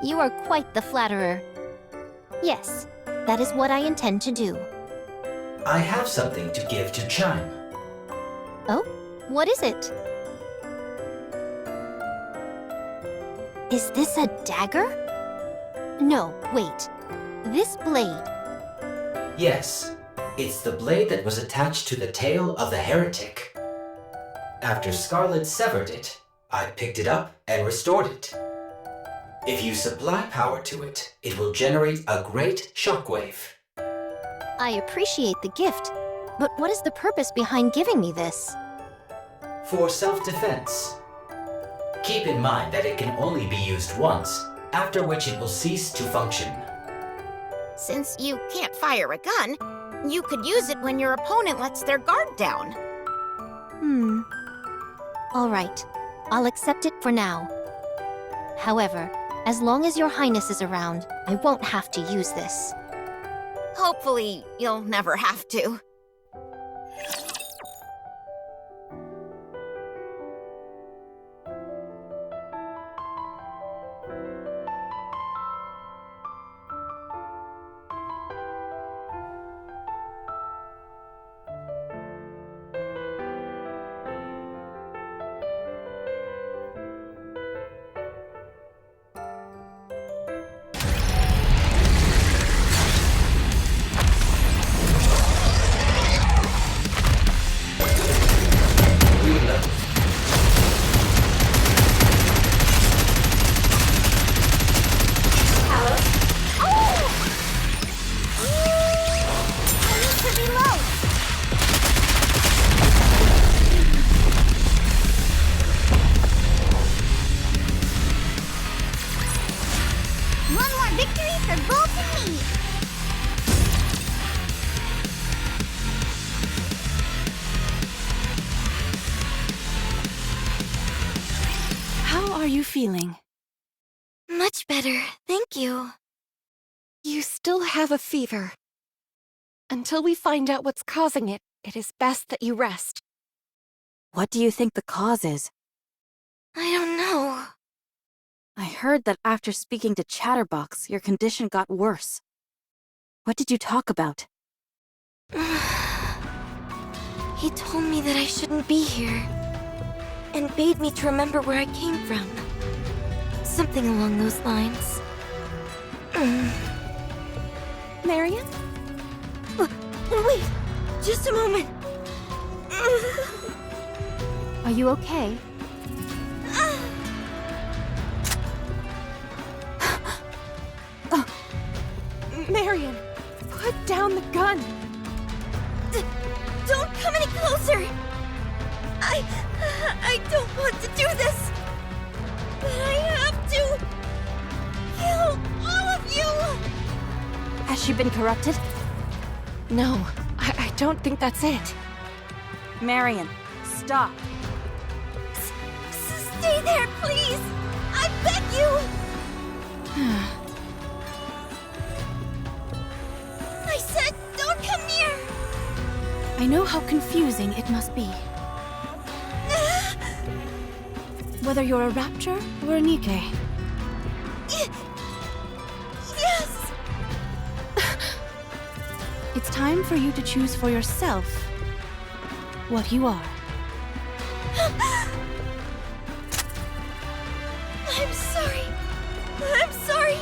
You are quite the flatterer. Yes, that is what I intend to do.
I have something to give to Chime.
Oh? What is it? Is this a dagger? No, wait. This blade.
Yes, it's the blade that was attached to the tail of the heretic. After Scarlet severed it, I picked it up and restored it. If you supply power to it, it will generate a great shockwave.
I appreciate the gift, but what is the purpose behind giving me this?
For self-defense. Keep in mind that it can only be used once, after which it will cease to function.
Since you can't fire a gun, you could use it when your opponent lets their guard down.
All right, I'll accept it for now. However, as long as your highness is around, I won't have to use this.
Hopefully, you'll never have to.
are you feeling?
Much better, thank you.
You still have a fever. Until we find out what's causing it, it is best that you rest.
What do you think the cause is?
I don't know.
I heard that after speaking to Chatterbox, your condition got worse. What did you talk about?
He told me that I shouldn't be here, and bade me to remember where I came from. Something along those lines.
Marion?
Wait, just a moment.
Are you okay?
Marion, put down the gun!
Don't come any closer! I don't want to do this! But I have to kill all of you!
Has she been corrupted?
No, I don't think that's it.
Marion, stop.
Stay there, please! I beg you! I said, don't come near!
I know how confusing it must be. Whether you're a Rapture or a Nikke.
Yes!
It's time for you to choose for yourself what you are.
I'm sorry. I'm sorry.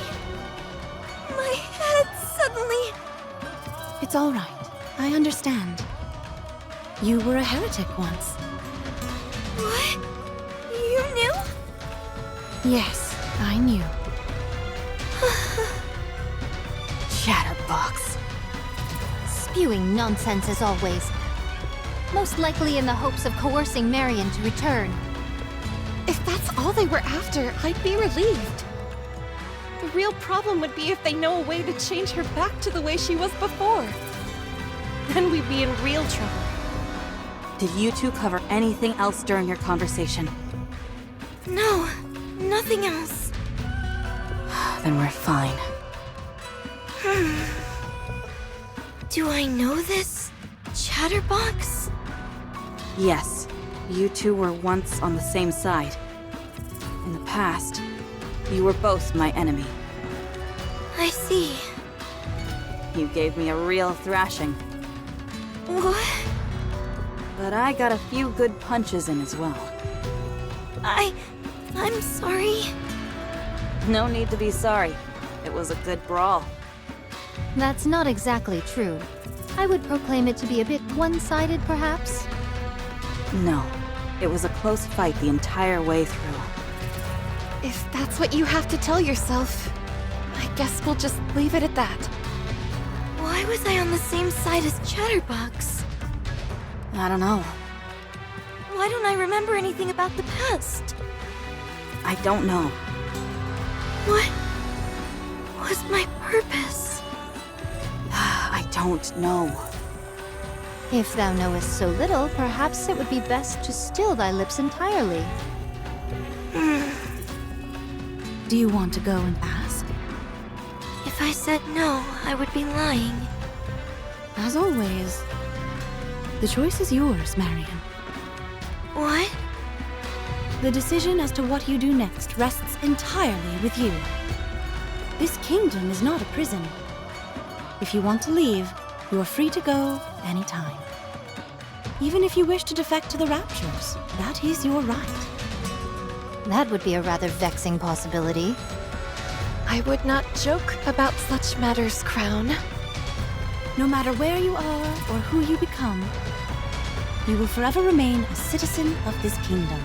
My head suddenly...
It's all right. I understand. You were a heretic once.
What? You knew?
Yes, I knew.
Chatterbox.
Spewing nonsense as always. Most likely in the hopes of coercing Marion to return.
If that's all they were after, I'd be relieved. The real problem would be if they know a way to change her back to the way she was before. Then we'd be in real trouble.
Did you two cover anything else during your conversation?
No, nothing else.
Then we're fine.
Do I know this? Chatterbox?
Yes, you two were once on the same side. In the past, you were both my enemy.
I see.
You gave me a real thrashing.
What?
But I got a few good punches in as well.
I'm sorry.
No need to be sorry. It was a good brawl.
That's not exactly true. I would proclaim it to be a bit one-sided, perhaps.
No, it was a close fight the entire way through.
If that's what you have to tell yourself, I guess we'll just leave it at that.
Why was I on the same side as Chatterbox?
I don't know.
Why don't I remember anything about the past?
I don't know.
What was my purpose?
I don't know.
If thou knowest so little, perhaps it would be best to still thy lips entirely.
Do you want to go and ask?
If I said no, I would be lying.
As always, the choice is yours, Marion.
What?
The decision as to what you do next rests entirely with you. This kingdom is not a prison. If you want to leave, you are free to go anytime. Even if you wish to defect to the Raptures, that is your right.
That would be a rather vexing possibility.
I would not joke about such matters, Crown.
No matter where you are or who you become, you will forever remain a citizen of this kingdom.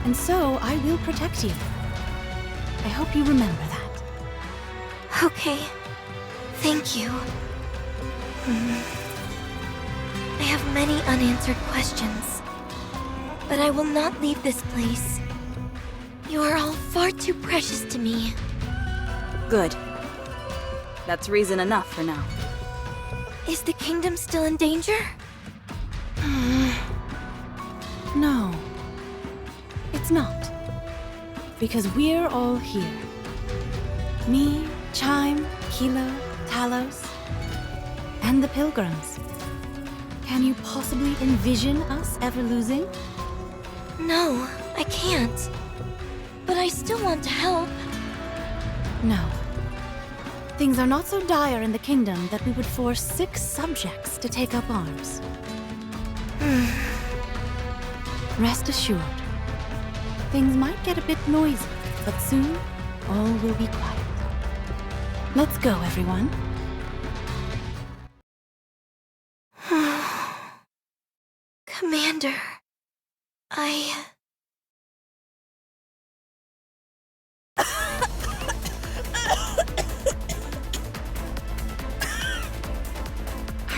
And so I will protect you. I hope you remember that.
Okay. Thank you. I have many unanswered questions. But I will not leave this place. You are all far too precious to me.
Good. That's reason enough for now.
Is the kingdom still in danger?
No. It's not.
because we're all here. Me, Chime, Kilo, Talos, and the Pilgrims. Can you possibly envision us ever losing?
No, I can't. But I still want to help.
No. Things are not so dire in the kingdom that we would force 6 subjects to take up arms. Rest assured, things might get a bit noisy, but soon all will be quiet. Let's go, everyone.
Commander,
Are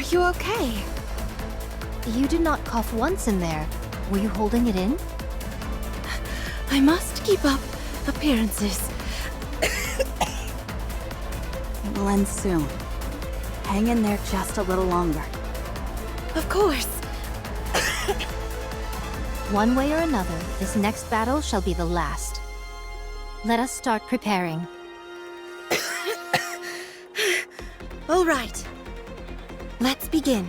you okay?
You did not cough once in there. Were you holding it in?
I must keep up appearances.
It will end soon. Hang in there just a little longer.
Of course.
One way or another, this next battle shall be the last. Let us start preparing.
All right. Let's begin.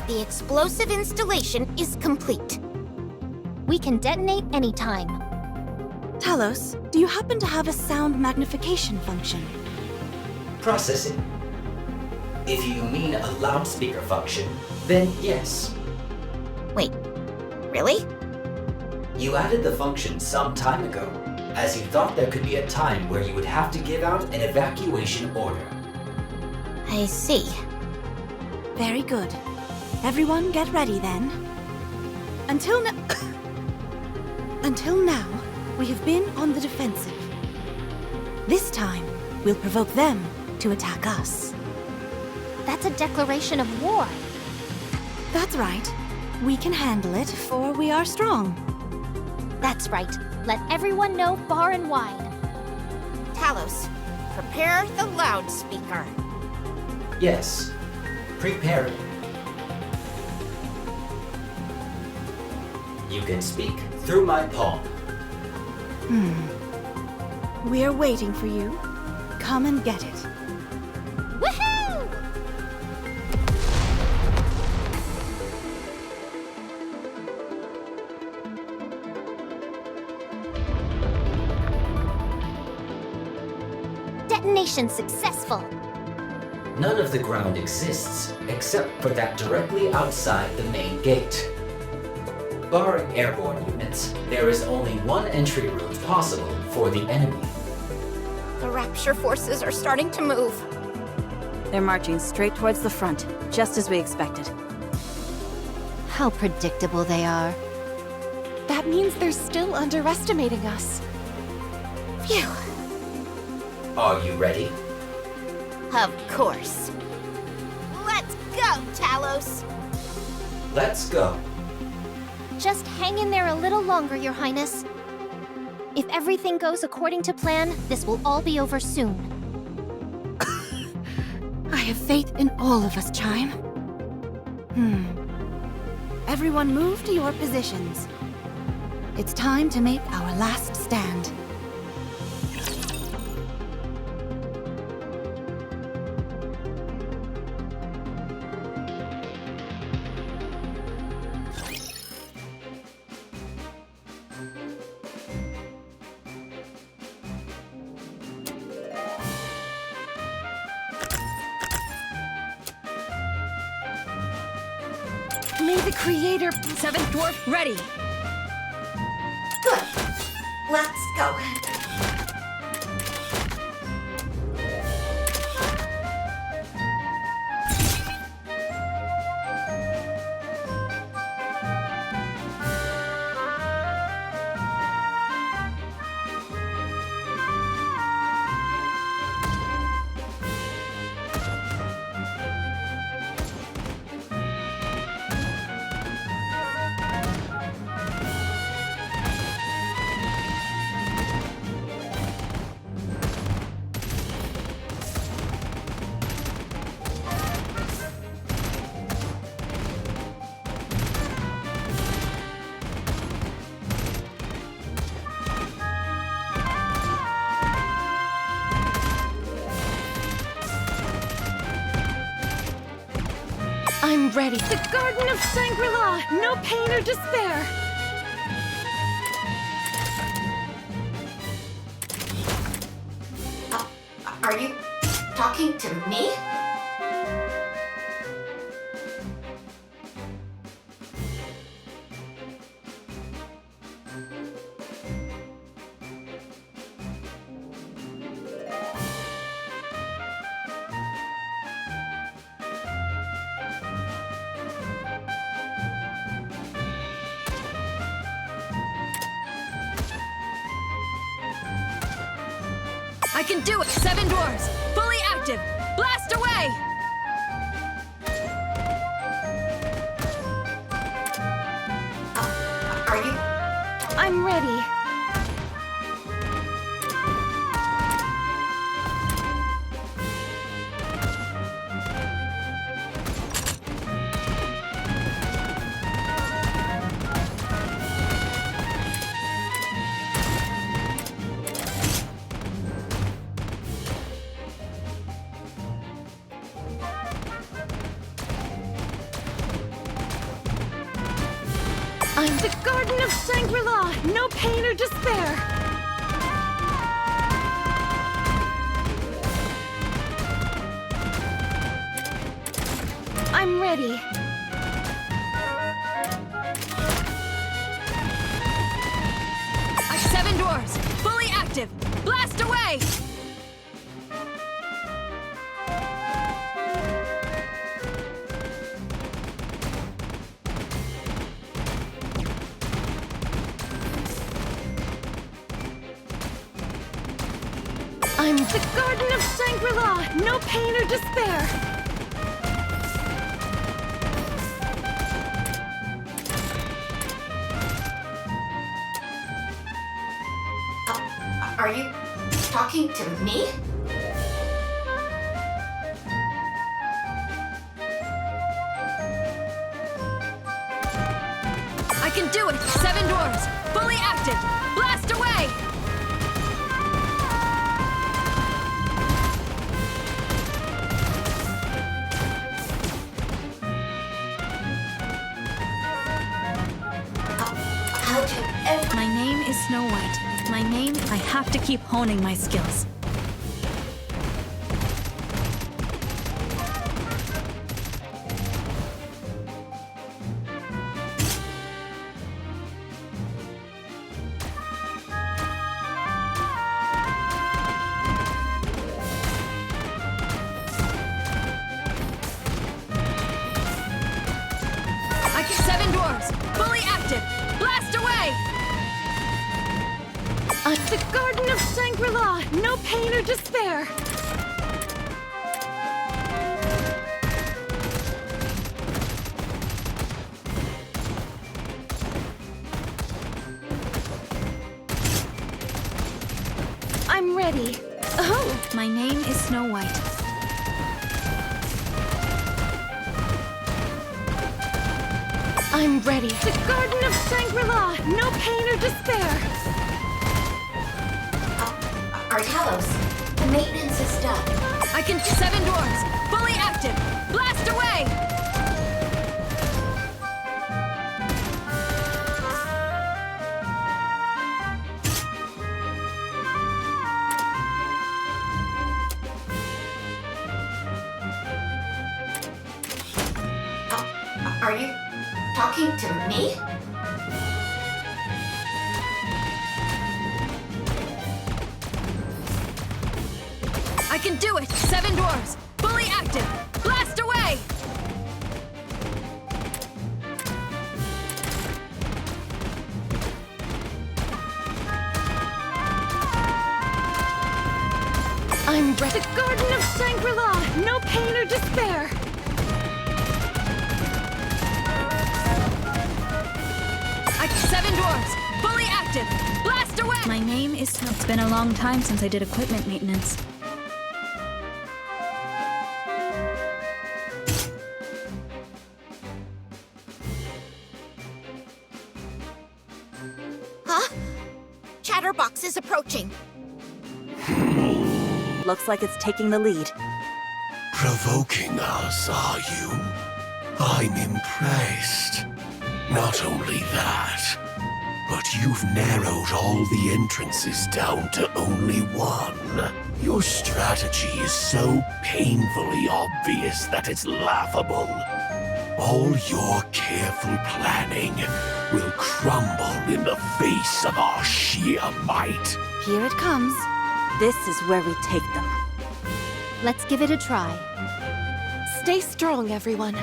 The explosive installation is complete.
We can detonate anytime.
Talos, do you happen to have a sound magnification function?
Processing. If you mean a loudspeaker function, then yes.
Wait, really?
You added the function some time ago, as you thought there could be a time where you would have to give out an evacuation order.
I see.
Very good. Everyone get ready then. Until now, we have been on the defensive. This time, we'll provoke them to attack us.
That's a declaration of war.
That's right. We can handle it, for we are strong.
That's right. Let everyone know far and wide.
Talos, prepare the loudspeaker.
Yes. Prepare it. You can speak through my palm.
We're waiting for you. Come and get it.
Woohoo! Detonation successful.
None of the ground exists, except for that directly outside the main gate. Barring airborne units, there is only one entry route possible for the enemy.
The Rapture forces are starting to move.
They're marching straight towards the front, just as we expected.
How predictable they are.
That means they're still underestimating us.
Phew.
Are you ready?
Of course. Let's go, Talos.
Let's go.
Just hang in there a little longer, Your Highness. If everything goes according to plan, this will all be over soon.
I have faith in all of us, Chime. Everyone move to your positions. It's time to make our last stand.
may the creator... Seventh dwarf ready.
Good. Let's go.
I'm ready. The Garden of Shangri-La! No pain or despair!
Are you talking to me?
I can do it! 7 doors! Fully active! Blast away!
Are you?
I'm ready. I'm the Garden of Shangri-La! No pain or despair! I'm ready.
I 7 doors! Fully active! Blast away!
I'm the Garden of Shangri-La! No pain or despair!
Are you talking to me?
I can do it! 7 doors! Fully active! Blast away!
How'd you ever?
My name is Snow White. My name, I have to keep honing my skills. I can 7 doors! Fully active! Blast away!
I'm the Garden of Shangri-La! No pain or despair! I'm ready. Oh!
My name is Snow White.
I'm ready. The Garden of Shangri-La! No pain or despair!
Artalos, the maintenance is done.
I can 7 doors! Fully active! Blast away!
Are you talking to me?
I can do it! 7 doors! Fully active! Blast away!
I'm ready. The Garden of Shangri-La! No pain or despair!
I can 7 doors! Fully active! Blast away! My name is Snow. It's been a long time since I did equipment maintenance.
Huh? Chatterbox is approaching.
Looks like it's taking the lead.
Provoking us, are you? I'm impressed. Not only that, but you've narrowed all the entrances down to only one. Your strategy is so painfully obvious that it's laughable. All your careful planning will crumble in the face of our sheer might.
Here it comes.
This is where we take them.
Let's give it a try.
Stay strong, everyone.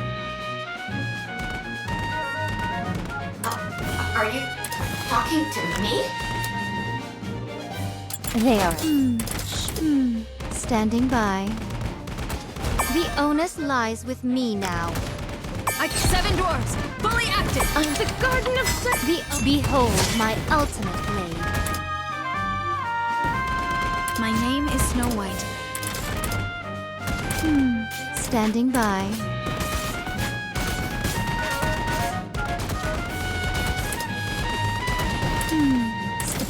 Are you talking to me?
There. Standing by. The onus lies with me now.
7 dwarves, fully active.
The Garden of
Behold my ultimate blade.
My name is Snow White.
Standing by.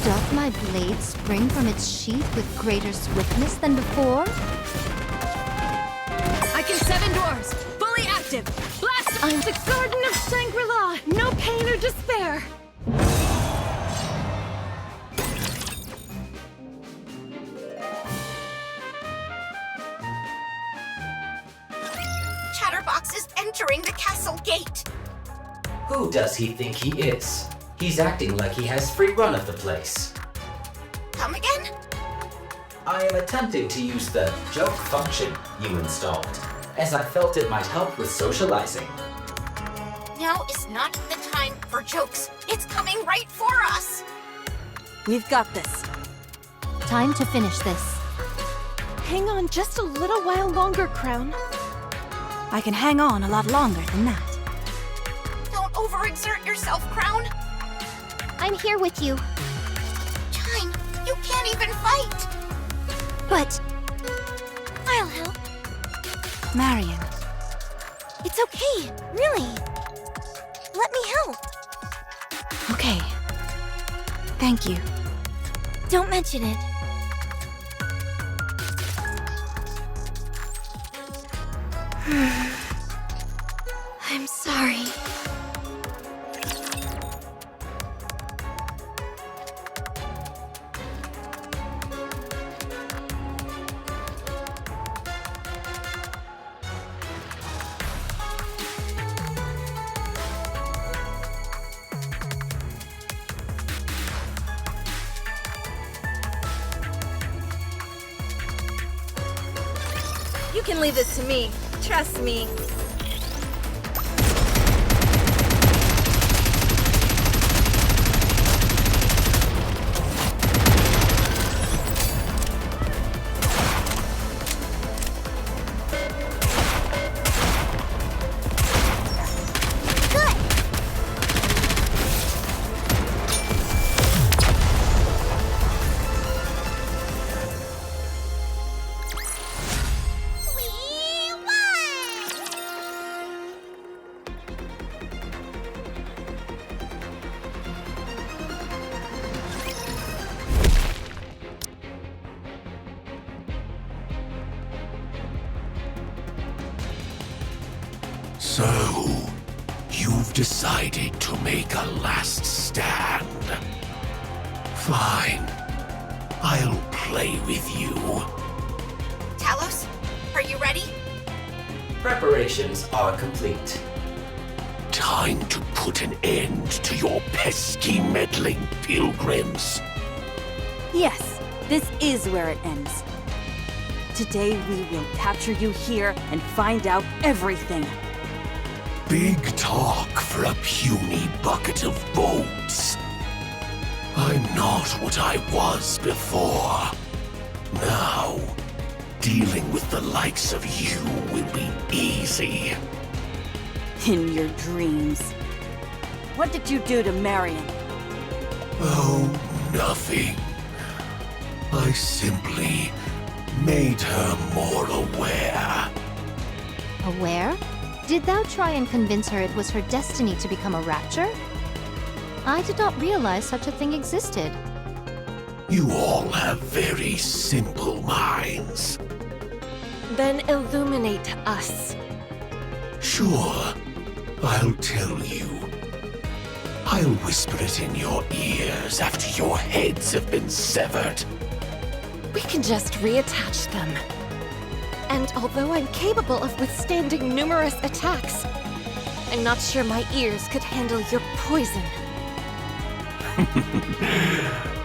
Doth my blade spring from its sheath with greater swiftness than before?
I can 7 dwarves, fully active. Blast!
I'm the Garden of Shangri-La. No pain or despair.
Chatterbox is entering the castle gate.
Who does he think he is? He's acting like he has free run of the place.
Come again?
I am attempting to use the joke function you installed, as I felt it might help with socializing.
Now is not the time for jokes. It's coming right for us.
We've got this.
Time to finish this.
Hang on just a little while longer, Crown.
I can hang on a lot longer than that.
Don't overexert yourself, Crown.
I'm here with you.
Chime, you can't even fight.
But
I'll help.
Marion.
It's okay, really. Let me help.
Okay. Thank you.
Don't mention it. I'm sorry.
You can leave this to me. Trust me.
So, you've decided to make a last stand. Fine. I'll play with you.
Talos, are you ready?
Preparations are complete.
Time to put an end to your pesky meddling pilgrims.
Yes, this is where it ends. Today we will capture you here and find out everything.
Big talk for a puny bucket of bones. I'm not what I was before. Now, dealing with the likes of you will be easy.
In your dreams. What did you do to Marion?
Oh, nothing. I simply made her more aware.
Aware? Did thou try and convince her it was her destiny to become a rapture? I did not realize such a thing existed.
You all have very simple minds.
Then illuminate us.
Sure, I'll tell you. I'll whisper it in your ears after your heads have been severed.
We can just reattach them. And although I'm capable of withstanding numerous attacks, I'm not sure my ears could handle your poison.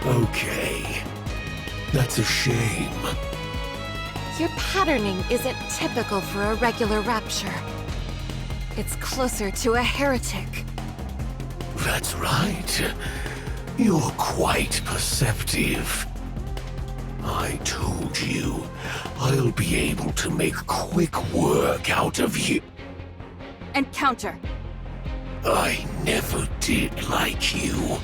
Okay. That's a shame.
Your patterning isn't typical for a regular rapture. It's closer to a heretic.
That's right. You're quite perceptive. I told you, I'll be able to make quick work out of you.
And counter.
I never did like you.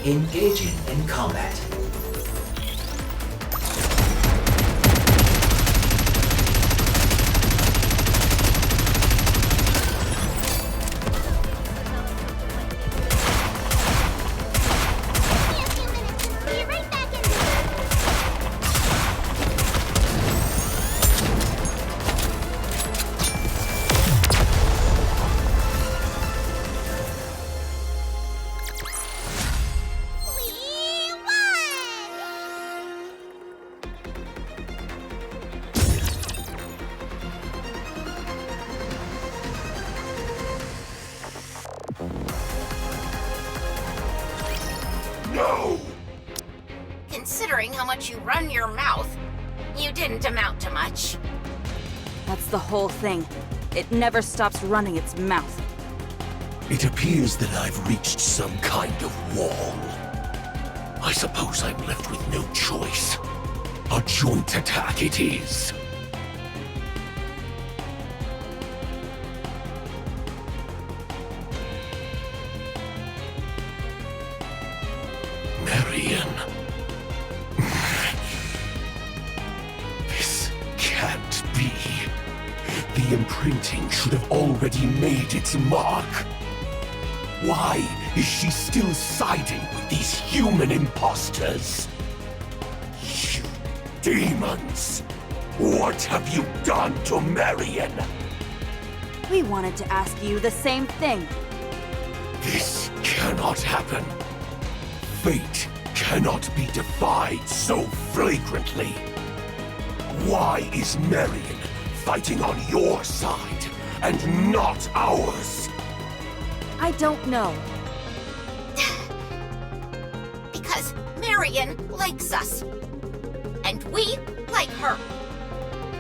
Engaging in combat.
Be right back in. We won!
No!
Considering how much you run your mouth, you didn't amount to much.
That's the whole thing. It never stops running its mouth.
It appears that I've reached some kind of wall. I suppose I'm left with no choice. A joint attack it is. Marion. This can't be. The imprinting should have already made its mark. Why is she still siding with these human imposters? You demons! What have you done to Marion?
We wanted to ask you the same thing.
This cannot happen. Fate cannot be defied so flagrantly. Why is Marion fighting on your side and not ours?
I don't know.
Because Marion likes us. And we like her.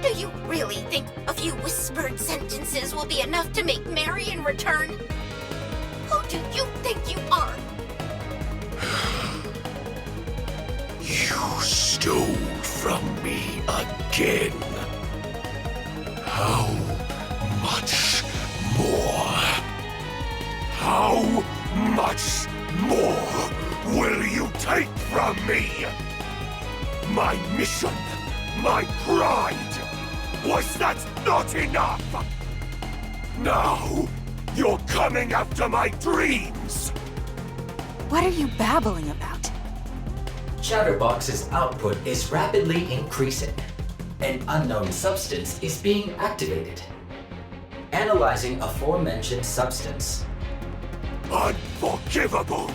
Do you really think a few whispered sentences will be enough to make Marion return? Who do you think you are?
You stole from me again. How much more? How much more will you take from me? My mission, my pride, was that not enough? Now, you're coming after my dreams!
What are you babbling about?
Chatterbox's output is rapidly increasing. An unknown substance is being activated. Analyzing aforementioned substance.
Unforgivable!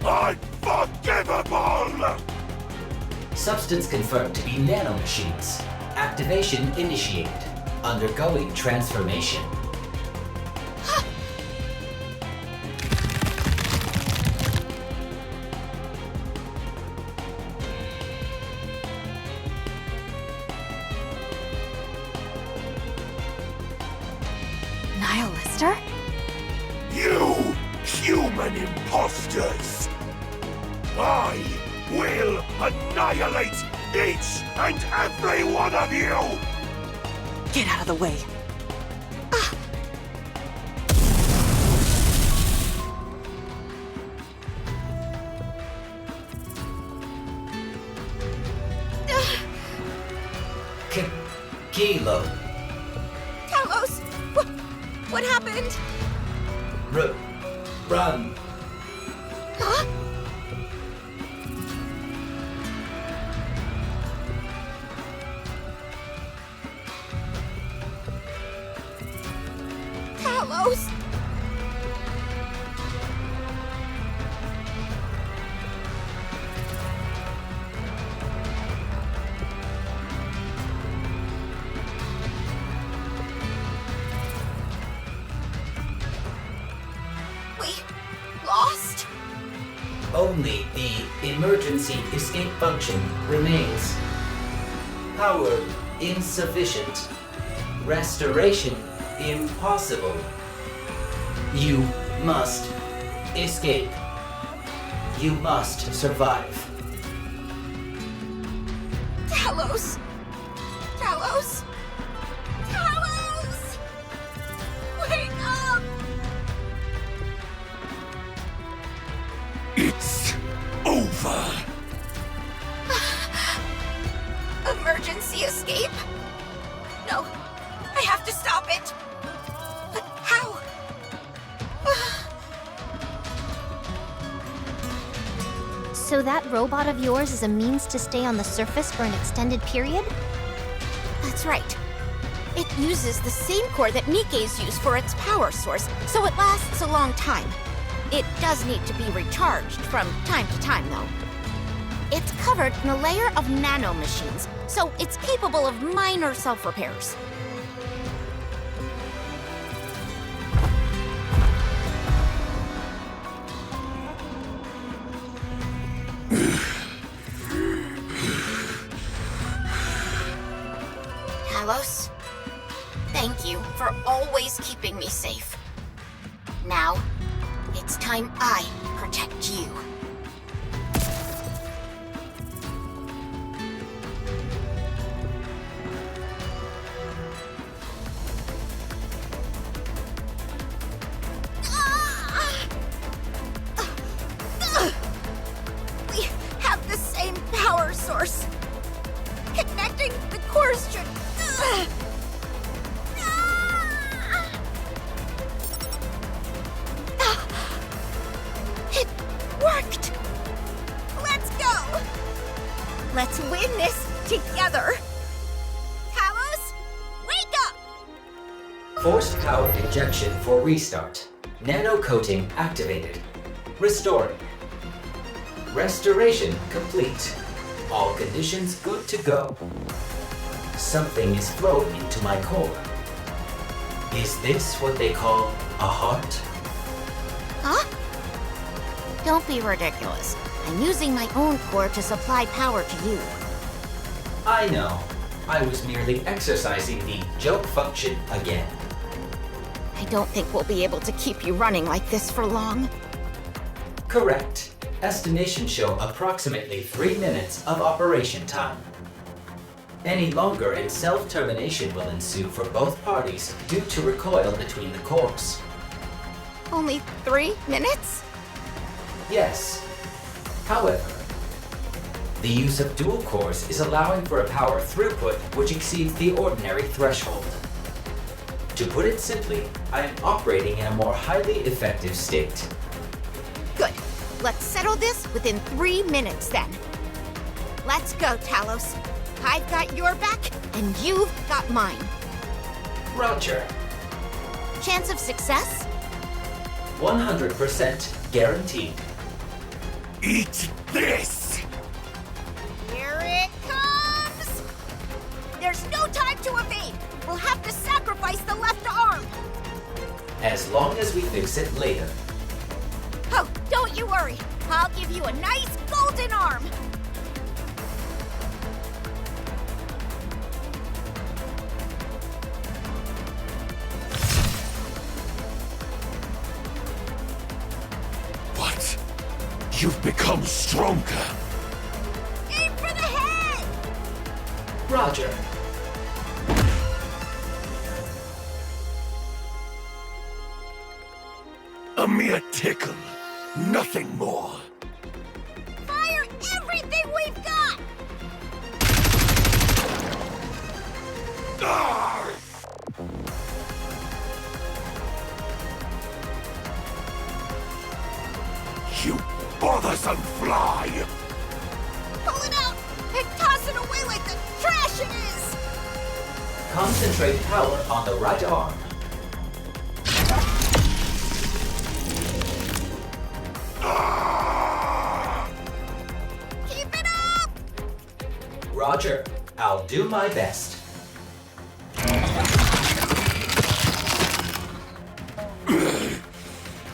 Unforgivable!
Substance confirmed to be nanomachines. Activation initiated. Undergoing transformation.
Nihilister?
You human imposters! I will annihilate each and every one of you!
Get out of the way.
Kilo.
Talos! What happened?
Run.
Huh? Talos! Lost?
Only the emergency escape function remains. Power insufficient. Restoration impossible. You must escape. You must survive.
Talos! Talos! Talos! Wake up!
It's over.
Emergency escape? No, I have to stop it. But how?
So that robot of yours is a means to stay on the surface for an extended period?
That's right. It uses the same core that Nikke's used for its power source, so it lasts a long time. It does need to be recharged from time to time, though. It's covered in a layer of nanomachines, so it's capable of minor self-repairs. Talos, thank you for always keeping me safe. Now, it's time I protect you. We have the same power source. Connecting the cores should... It worked! Let's go! Let's win this together! Talos, wake up!
Forced power injection for restart. Nano coating activated. Restoring. Restoration complete. All conditions good to go. Something is flowing into my core. Is this what they call a heart?
Huh? Don't be ridiculous. I'm using my own core to supply power to you.
I know. I was merely exercising the joke function again.
I don't think we'll be able to keep you running like this for long.
Correct. Estimations show approximately 3 minutes of operation time. Any longer and self-termination will ensue for both parties due to recoil between the cores.
Only 3 minutes?
Yes. However, the use of dual cores is allowing for a power throughput which exceeds the ordinary threshold. To put it simply, I am operating in a more highly effective state.
Good. Let's settle this within 3 minutes then. Let's go, Talos. I've got your back, and you've got mine.
Roger.
Chance of success?
100% guaranteed.
Eat this!
Here it comes! There's no time to evade! We'll have to sacrifice the left arm!
As long as we fix it later.
Oh, don't you worry. I'll give you a nice golden arm.
What? You've become stronger.
Aim for the head!
Roger.
A mere tickle. Nothing more.
Fire everything we've got!
You bothersome fly!
Pull it out and toss it away like the trash it is!
Concentrate power on the right arm.
Keep it up!
Roger. I'll do my best.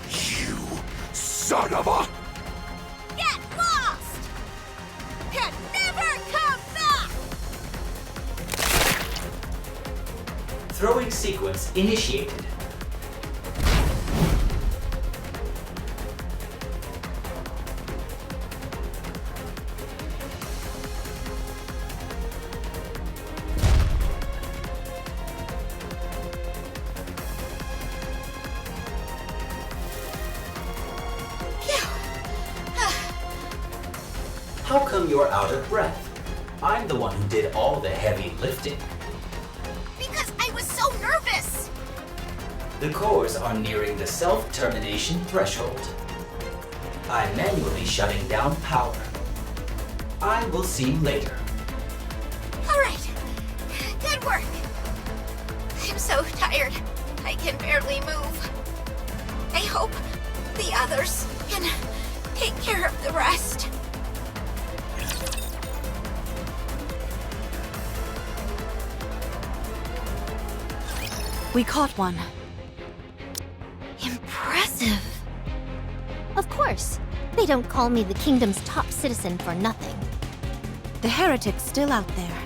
You son of a...
Get lost! And never come back!
Throwing sequence initiated. How come you're out of breath? I'm the one who did all the heavy lifting.
Because I was so nervous!
The cores are nearing the self-termination threshold. I'm manually shutting down power. I will see you later.
Alright. Good work. I'm so tired. I can barely move. I hope the others can take care of the rest.
We caught one.
Impressive. Of course. They don't call me the kingdom's top citizen for nothing.
The heretic's still out there.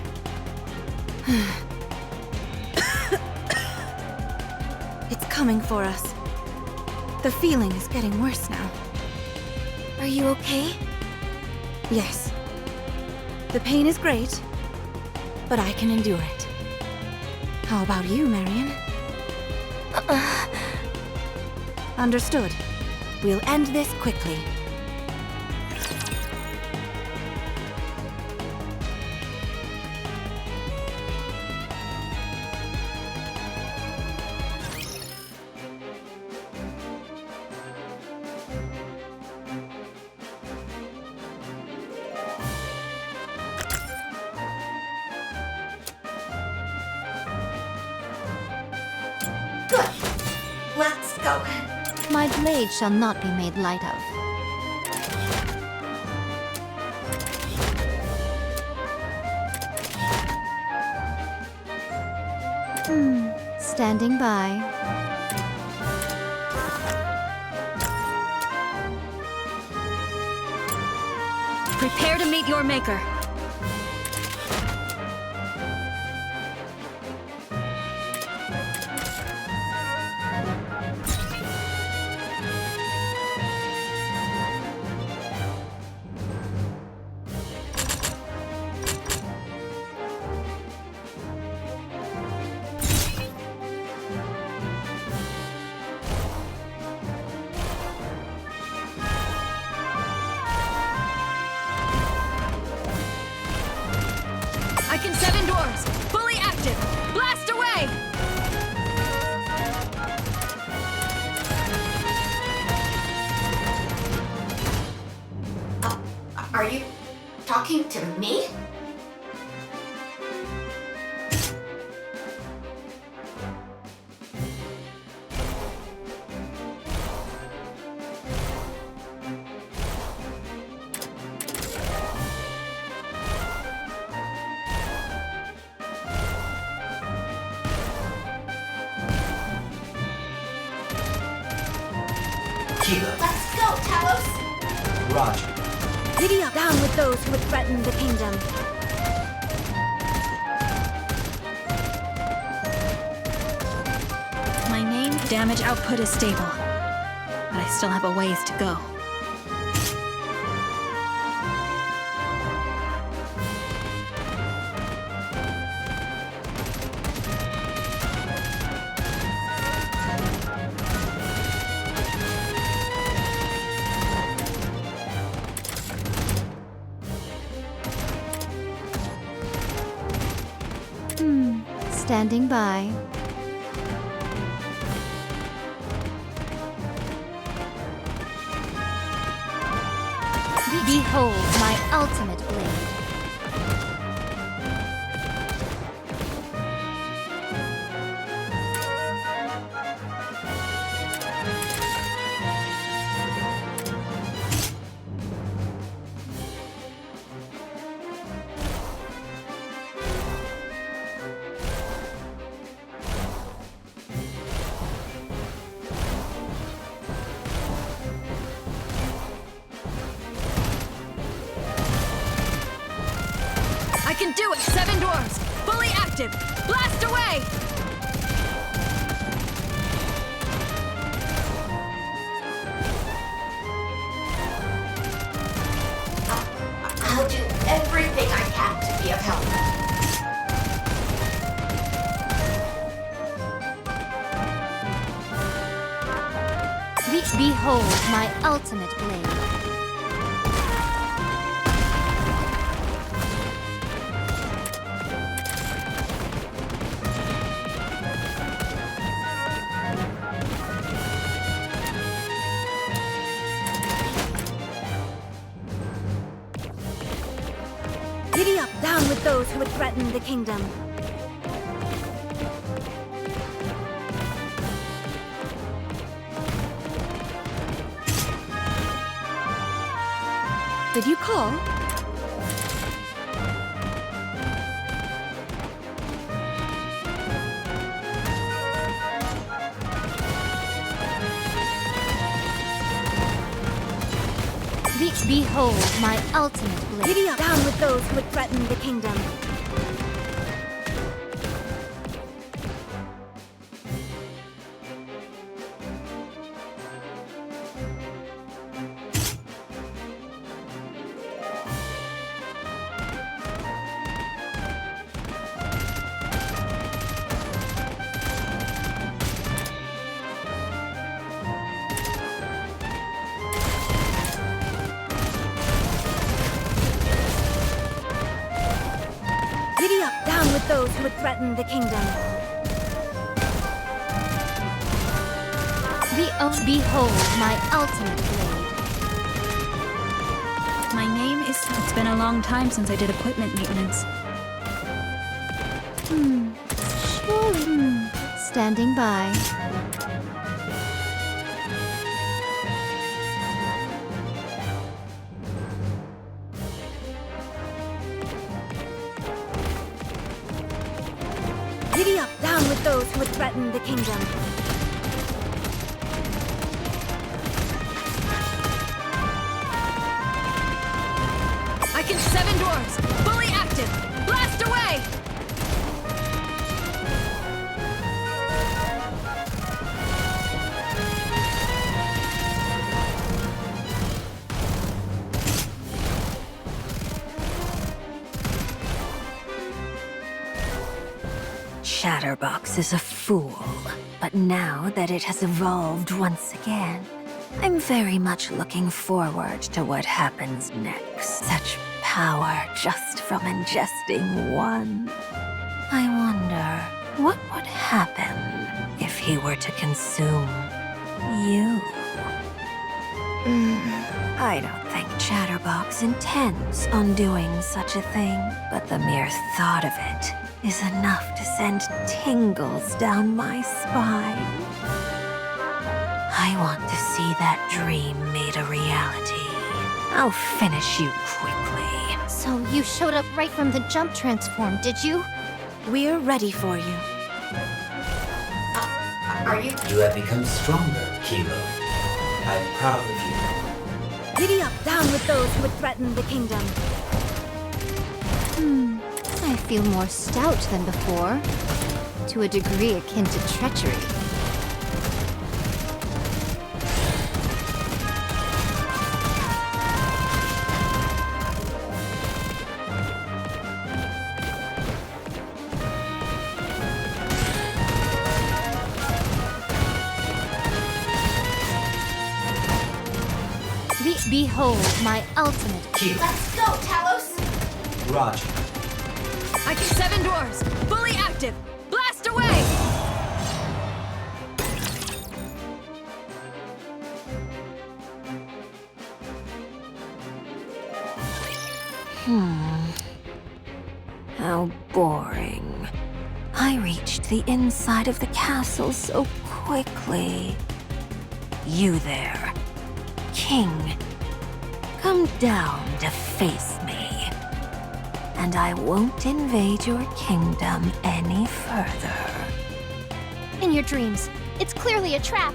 It's coming for us. The feeling is getting worse now.
Are you okay?
Yes. The pain is great, but I can endure it. How about you, Marion? Understood. We'll end this quickly.
Good. Let's go.
My blade shall not be made light of. Standing by.
Prepare to meet your maker. I can set indoors. Fully active. Blast away!
Are you talking to me?
Keela.
Let's go, Talos!
Roger.
Giddy up! Down with those who would threaten the kingdom.
My main damage output is stable, but I still have a ways to go.
Standing by. Behold my ultimate blade.
I can do it! 7 dwarves! Fully active! Blast away!
I'll do everything I can to be of help.
Behold my ultimate blade.
Giddy up, down with those who would threaten the kingdom. Did you call?
Behold my ultimate blade.
Giddy up, down with those who would threaten the kingdom. Giddy up, down with those who would threaten the kingdom.
Behold my ultimate blade.
My name is... It's been a long time since I did equipment maintenance.
Surely. Standing by.
Giddy up, down with those who would threaten the kingdom. I can 7 dwarves! Fully active! Blast away!
Chatterbox is a fool, but now that it has evolved once again, I'm very much looking forward to what happens next. Such power just from ingesting one. I wonder, what would happen if he were to consume you? I don't think Chatterbox intends on doing such a thing, but the mere thought of it is enough to send tingles down my spine. I want to see that dream made a reality. I'll finish you quickly.
So you showed up right from the jump transform, did you?
We're ready for you.
Are you?
You have become stronger, Kilo. I'm proud of you.
Giddy up, down with those who would threaten the kingdom.
I feel more stout than before. To a degree akin to treachery. Behold my ultimate.
Kilo.
Let's go, Talos!
Roger.
I can 7 dwarves! Fully active! Blast away!
How boring. I reached the inside of the castle so quickly. You there, King. Come down to face me. And I won't invade your kingdom any further.
In your dreams. It's clearly a trap.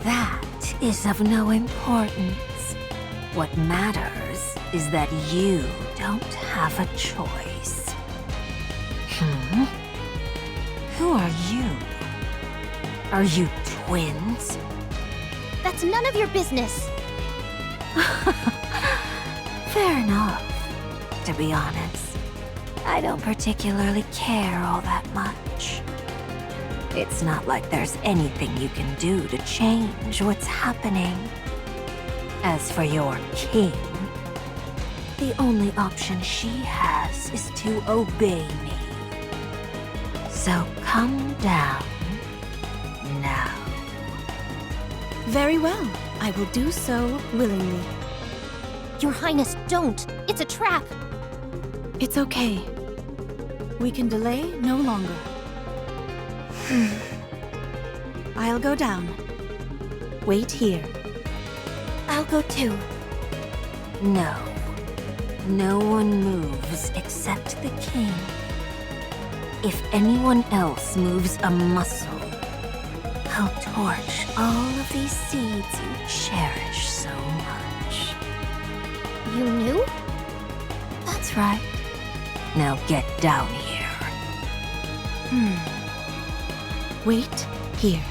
That is of no importance. What matters is that you don't have a choice. Who are you? Are you twins?
That's none of your business.
Fair enough. To be honest, I don't particularly care all that much. It's not like there's anything you can do to change what's happening. As for your king, the only option she has is to obey me. So come down now.
Very well. I will do so willingly.
Your Highness, don't. It's a trap.
It's okay. We can delay no longer. I'll go down. Wait here.
I'll go too.
No. No one moves except the king. If anyone else moves a muscle, I'll torch all of these seeds you cherish so much.
You knew?
That's right. Now get down here.
Wait here.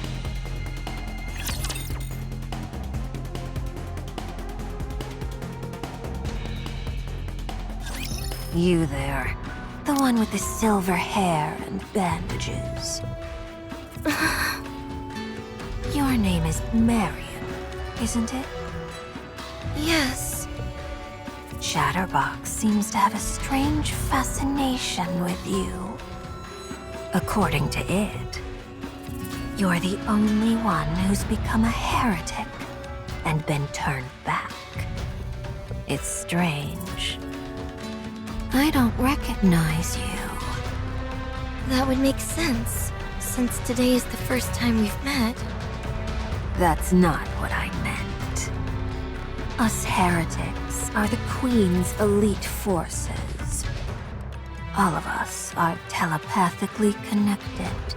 You there. The one with the silver hair and bandages. Your name is Marion, isn't it?
Yes.
Chatterbox seems to have a strange fascination with you. According to it, you're the only one who's become a heretic and been turned back. It's strange. I don't recognize you.
That would make sense, since today is the first time we've met.
That's not what I meant. Us heretics are the Queen's elite forces. All of us are telepathically connected.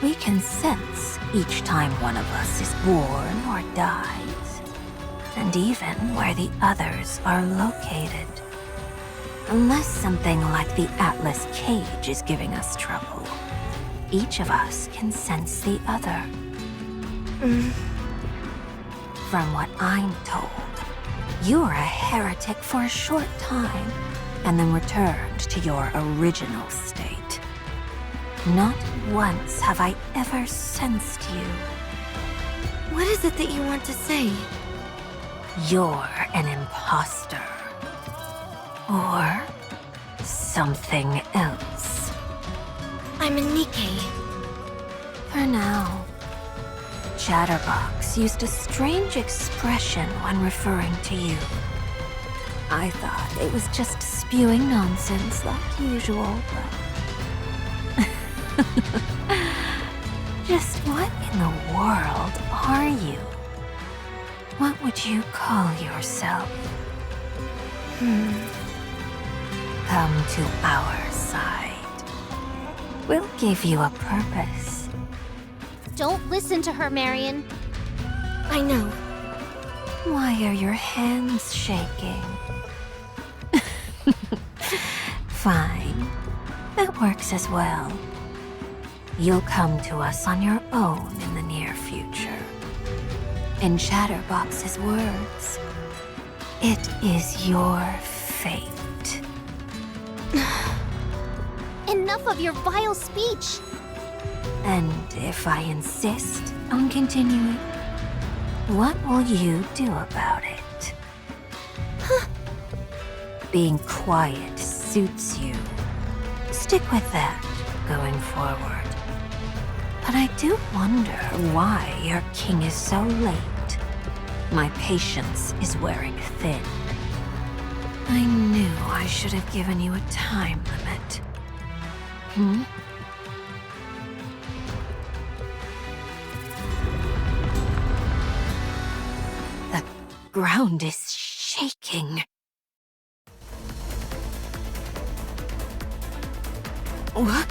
We can sense each time one of us is born or dies, and even where the others are located. Unless something like the Atlas cage is giving us trouble, each of us can sense the other. From what I'm told, you're a heretic for a short time, and then returned to your original state. Not once have I ever sensed you.
What is it that you want to say?
You're an imposter. Or something else.
I'm a Nikkei.
For now. Chatterbox used a strange expression when referring to you. I thought it was just spewing nonsense like usual, but... Just what in the world are you? What would you call yourself? Come to our side. We'll give you a purpose.
Don't listen to her, Marion. I know.
Why are your hands shaking? Fine. That works as well. You'll come to us on your own in the near future. In Chatterbox's words, it is your fate.
Enough of your vile speech!
And if I insist on continuing, what will you do about it? Being quiet suits you. Stick with that. going forward. But I do wonder why your king is so late. My patience is wearing thin. I knew I should have given you a time limit. The ground is shaking. What?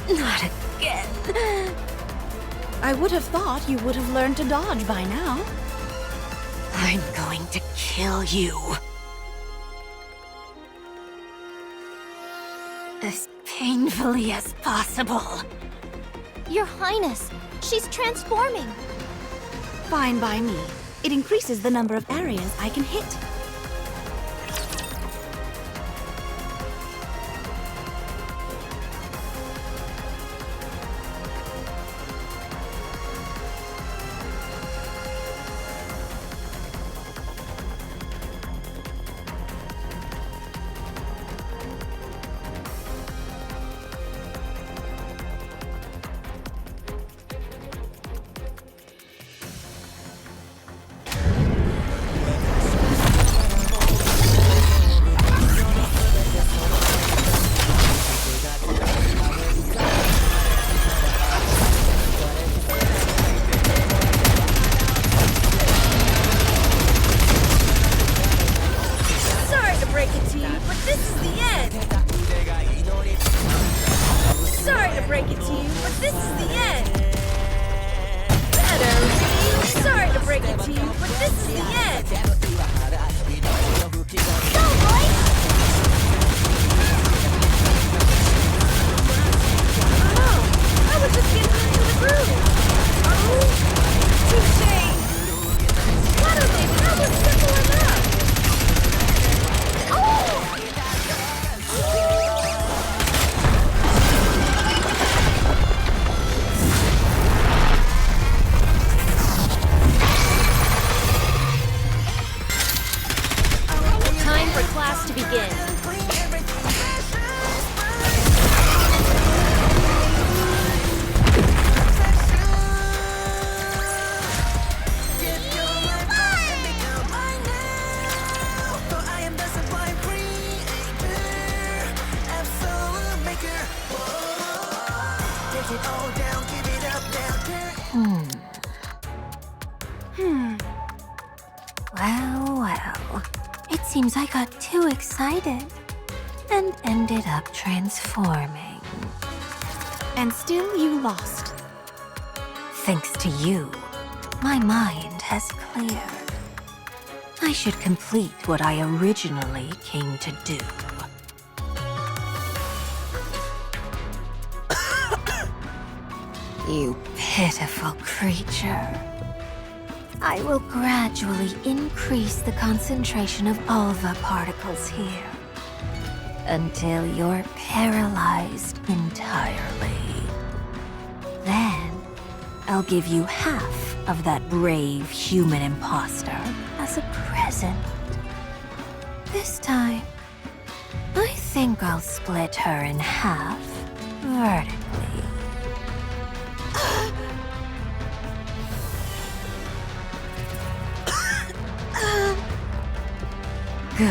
Not again.
I would have thought you would have learned to dodge by now.
I'm going to kill you. As painfully as possible.
Your Highness, she's transforming.
Fine by me. It increases the number of areas I can hit.
Well. It seems I got too excited and ended up transforming.
And still you lost.
Thanks to you, my mind has cleared. I should complete what I originally came to do. You pitiful creature. I will gradually increase the concentration of alpha particles here until you're paralyzed entirely. Then, I'll give you half of that brave human imposter as a present. This time, I think I'll split her in half vertically. Good.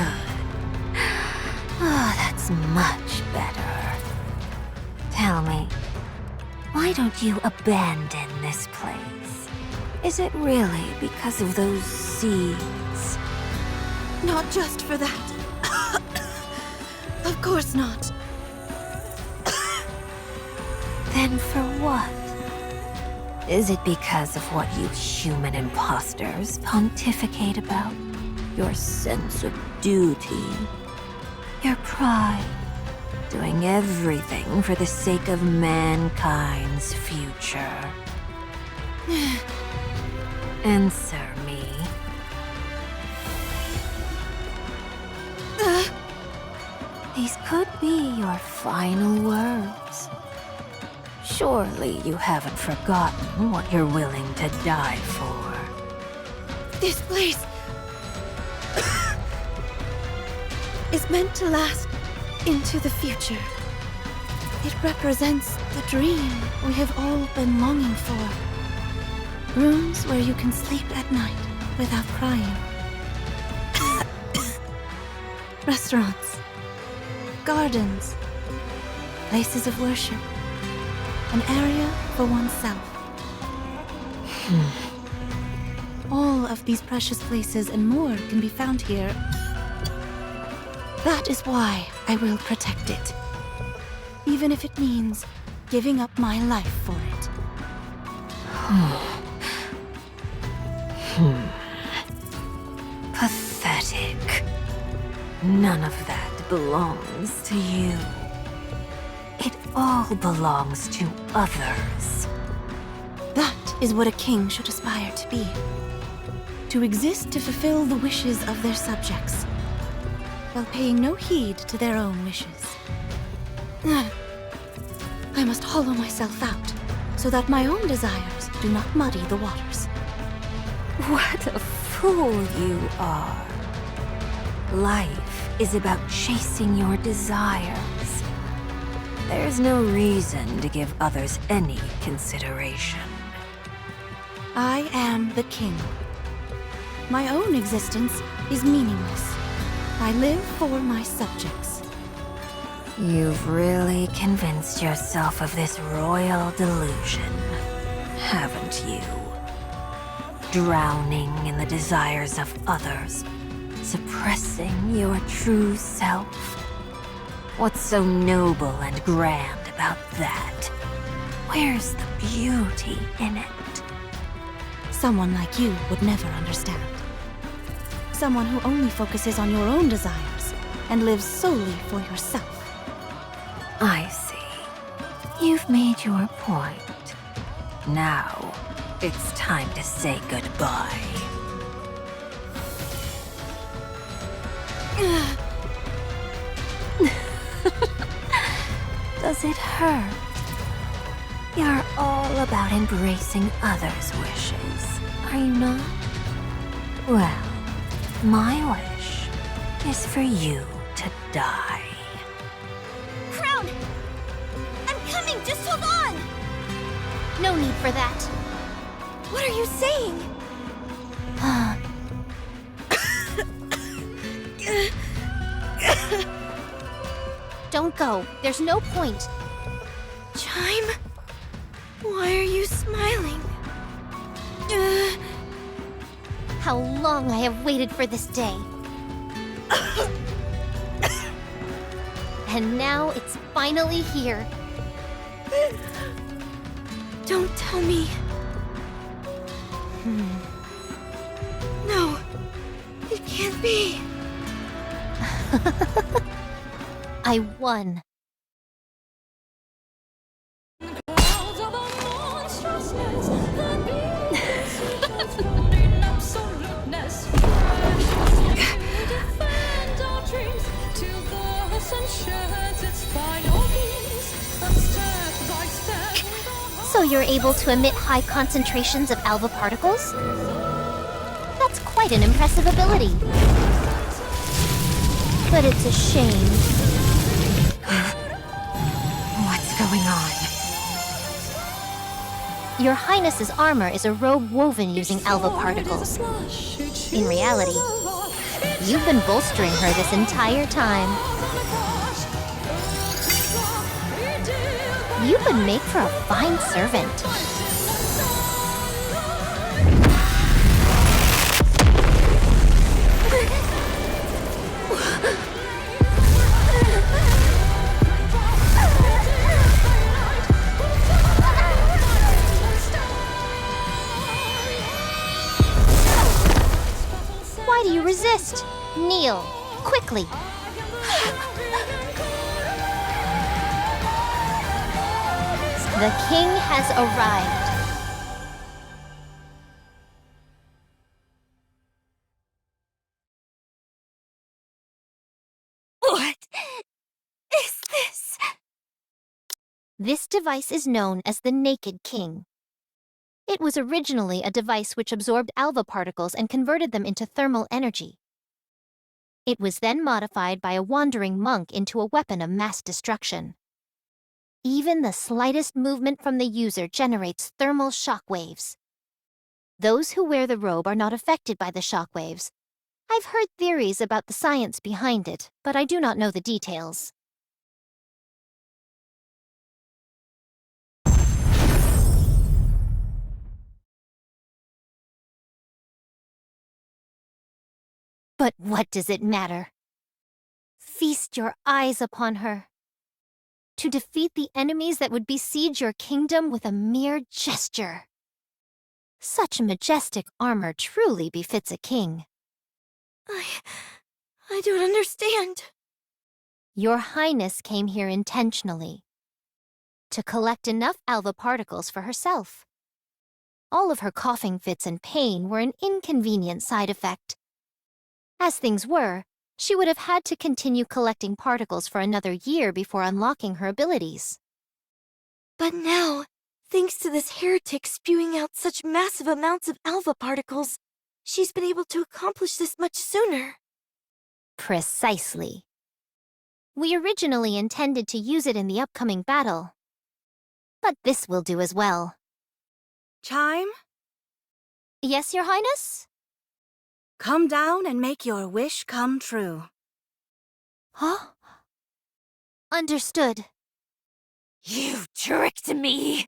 Oh, that's much better. Tell me, why don't you abandon this place? Is it really because of those seeds?
Not just for that. Of course not.
Then for what? Is it because of what you human imposters pontificate about? Your sense of duty, your pride, doing everything for the sake of mankind's future. Answer me. These could be your final words. Surely you haven't forgotten what you're willing to die for.
This place is meant to last into the future. It represents the dream we have all been longing for. Rooms where you can sleep at night without crying. Restaurants, gardens, places of worship, an area for oneself. All of these precious places and more can be found here. That is why I will protect it. Even if it means giving up my life for it.
Pathetic. None of that belongs to you. It all belongs to others.
That is what a king should aspire to be. To exist to fulfill the wishes of their subjects, while paying no heed to their own wishes. I must hollow myself out, so that my own desires do not muddy the waters.
What a fool you are. Life is about chasing your desires. There's no reason to give others any consideration.
I am the king. My own existence is meaningless. I live for my subjects.
You've really convinced yourself of this royal delusion, haven't you? Drowning in the desires of others, suppressing your true self. What's so noble and grand about that? Where's the beauty in it?
Someone like you would never understand. Someone who only focuses on your own desires and lives solely for yourself.
I see. You've made your point. Now, it's time to say goodbye. Does it hurt? You're all about embracing others' wishes, are you not? Well, my wish is for you to die.
Crown! I'm coming! Just hold on!
No need for that.
What are you saying?
Don't go. There's no point.
Chime? Why are you smiling?
How long I have waited for this day. And now it's finally here.
Don't tell me. No, it can't be.
I won. So you're able to emit high concentrations of alpha particles? That's quite an impressive ability. But it's a shame.
What's going on?
Your Highness's armor is a robe woven using alpha particles. In reality, you've been bolstering her this entire time. You would make for a fine servant. Why do you resist? Kneel, quickly. The king has arrived. This device is known as the Naked King. It was originally a device which absorbed alva particles and converted them into thermal energy. It was then modified by a wandering monk into a weapon of mass destruction. Even the slightest movement from the user generates thermal shock waves. Those who wear the robe are not affected by the shock waves. I've heard theories about the science behind it, but I do not know the details. But what does it matter? Feast your eyes upon her. To defeat the enemies that would besiege your kingdom with a mere gesture. Such majestic armor truly befits a king.
I don't understand.
Your Highness came here intentionally. To collect enough alva particles for herself. All of her coughing fits and pain were an inconvenient side effect. As things were, she would have had to continue collecting particles for another year before unlocking her abilities.
But now, thanks to this heretic spewing out such massive amounts of alpha particles, she's been able to accomplish this much sooner.
Precisely. We originally intended to use it in the upcoming battle. But this will do as well.
Chime,
Yes, Your Highness?
come down and make your wish come true.
Huh? Understood.
You tricked me!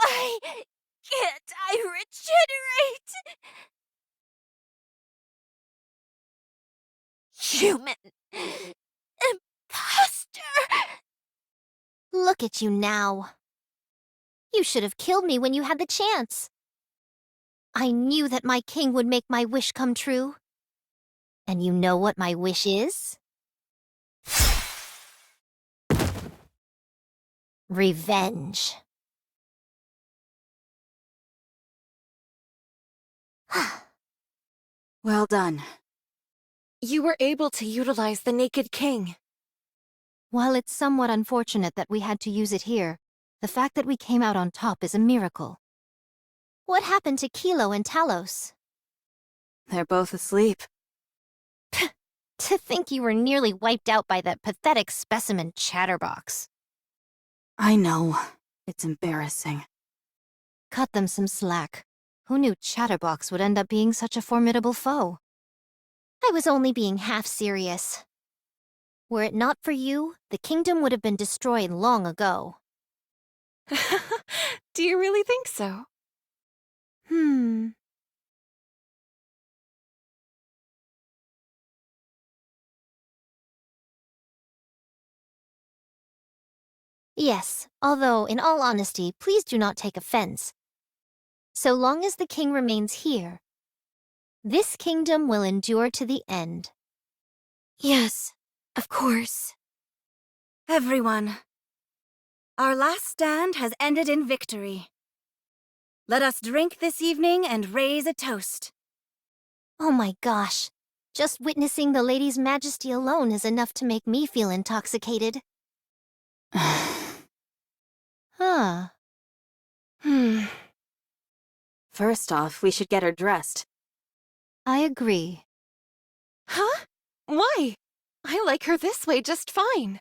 Why can't I regenerate? Human imposter!
Look at you now. You should have killed me when you had the chance. I knew that my king would make my wish come true. And you know what my wish is? Revenge.
Well done.
You were able to utilize the Naked King.
While it's somewhat unfortunate that we had to use it here, the fact that we came out on top is a miracle. What happened to Kilo and Talos?
They're both asleep.
To think you were nearly wiped out by that pathetic specimen Chatterbox.
I know. It's embarrassing.
Cut them some slack. Who knew Chatterbox would end up being such a formidable foe? I was only being half serious. Were it not for you, the kingdom would have been destroyed long ago.
Do you really think so?
Yes, although, in all honesty, please do not take offense. So long as the king remains here, this kingdom will endure to the end.
Yes, of course.
Everyone, our last stand has ended in victory. Let us drink this evening and raise a toast.
Oh my gosh, just witnessing the lady's majesty alone is enough to make me feel intoxicated. Huh.
First off, we should get her dressed.
I agree.
Huh? Why? I like her this way just fine.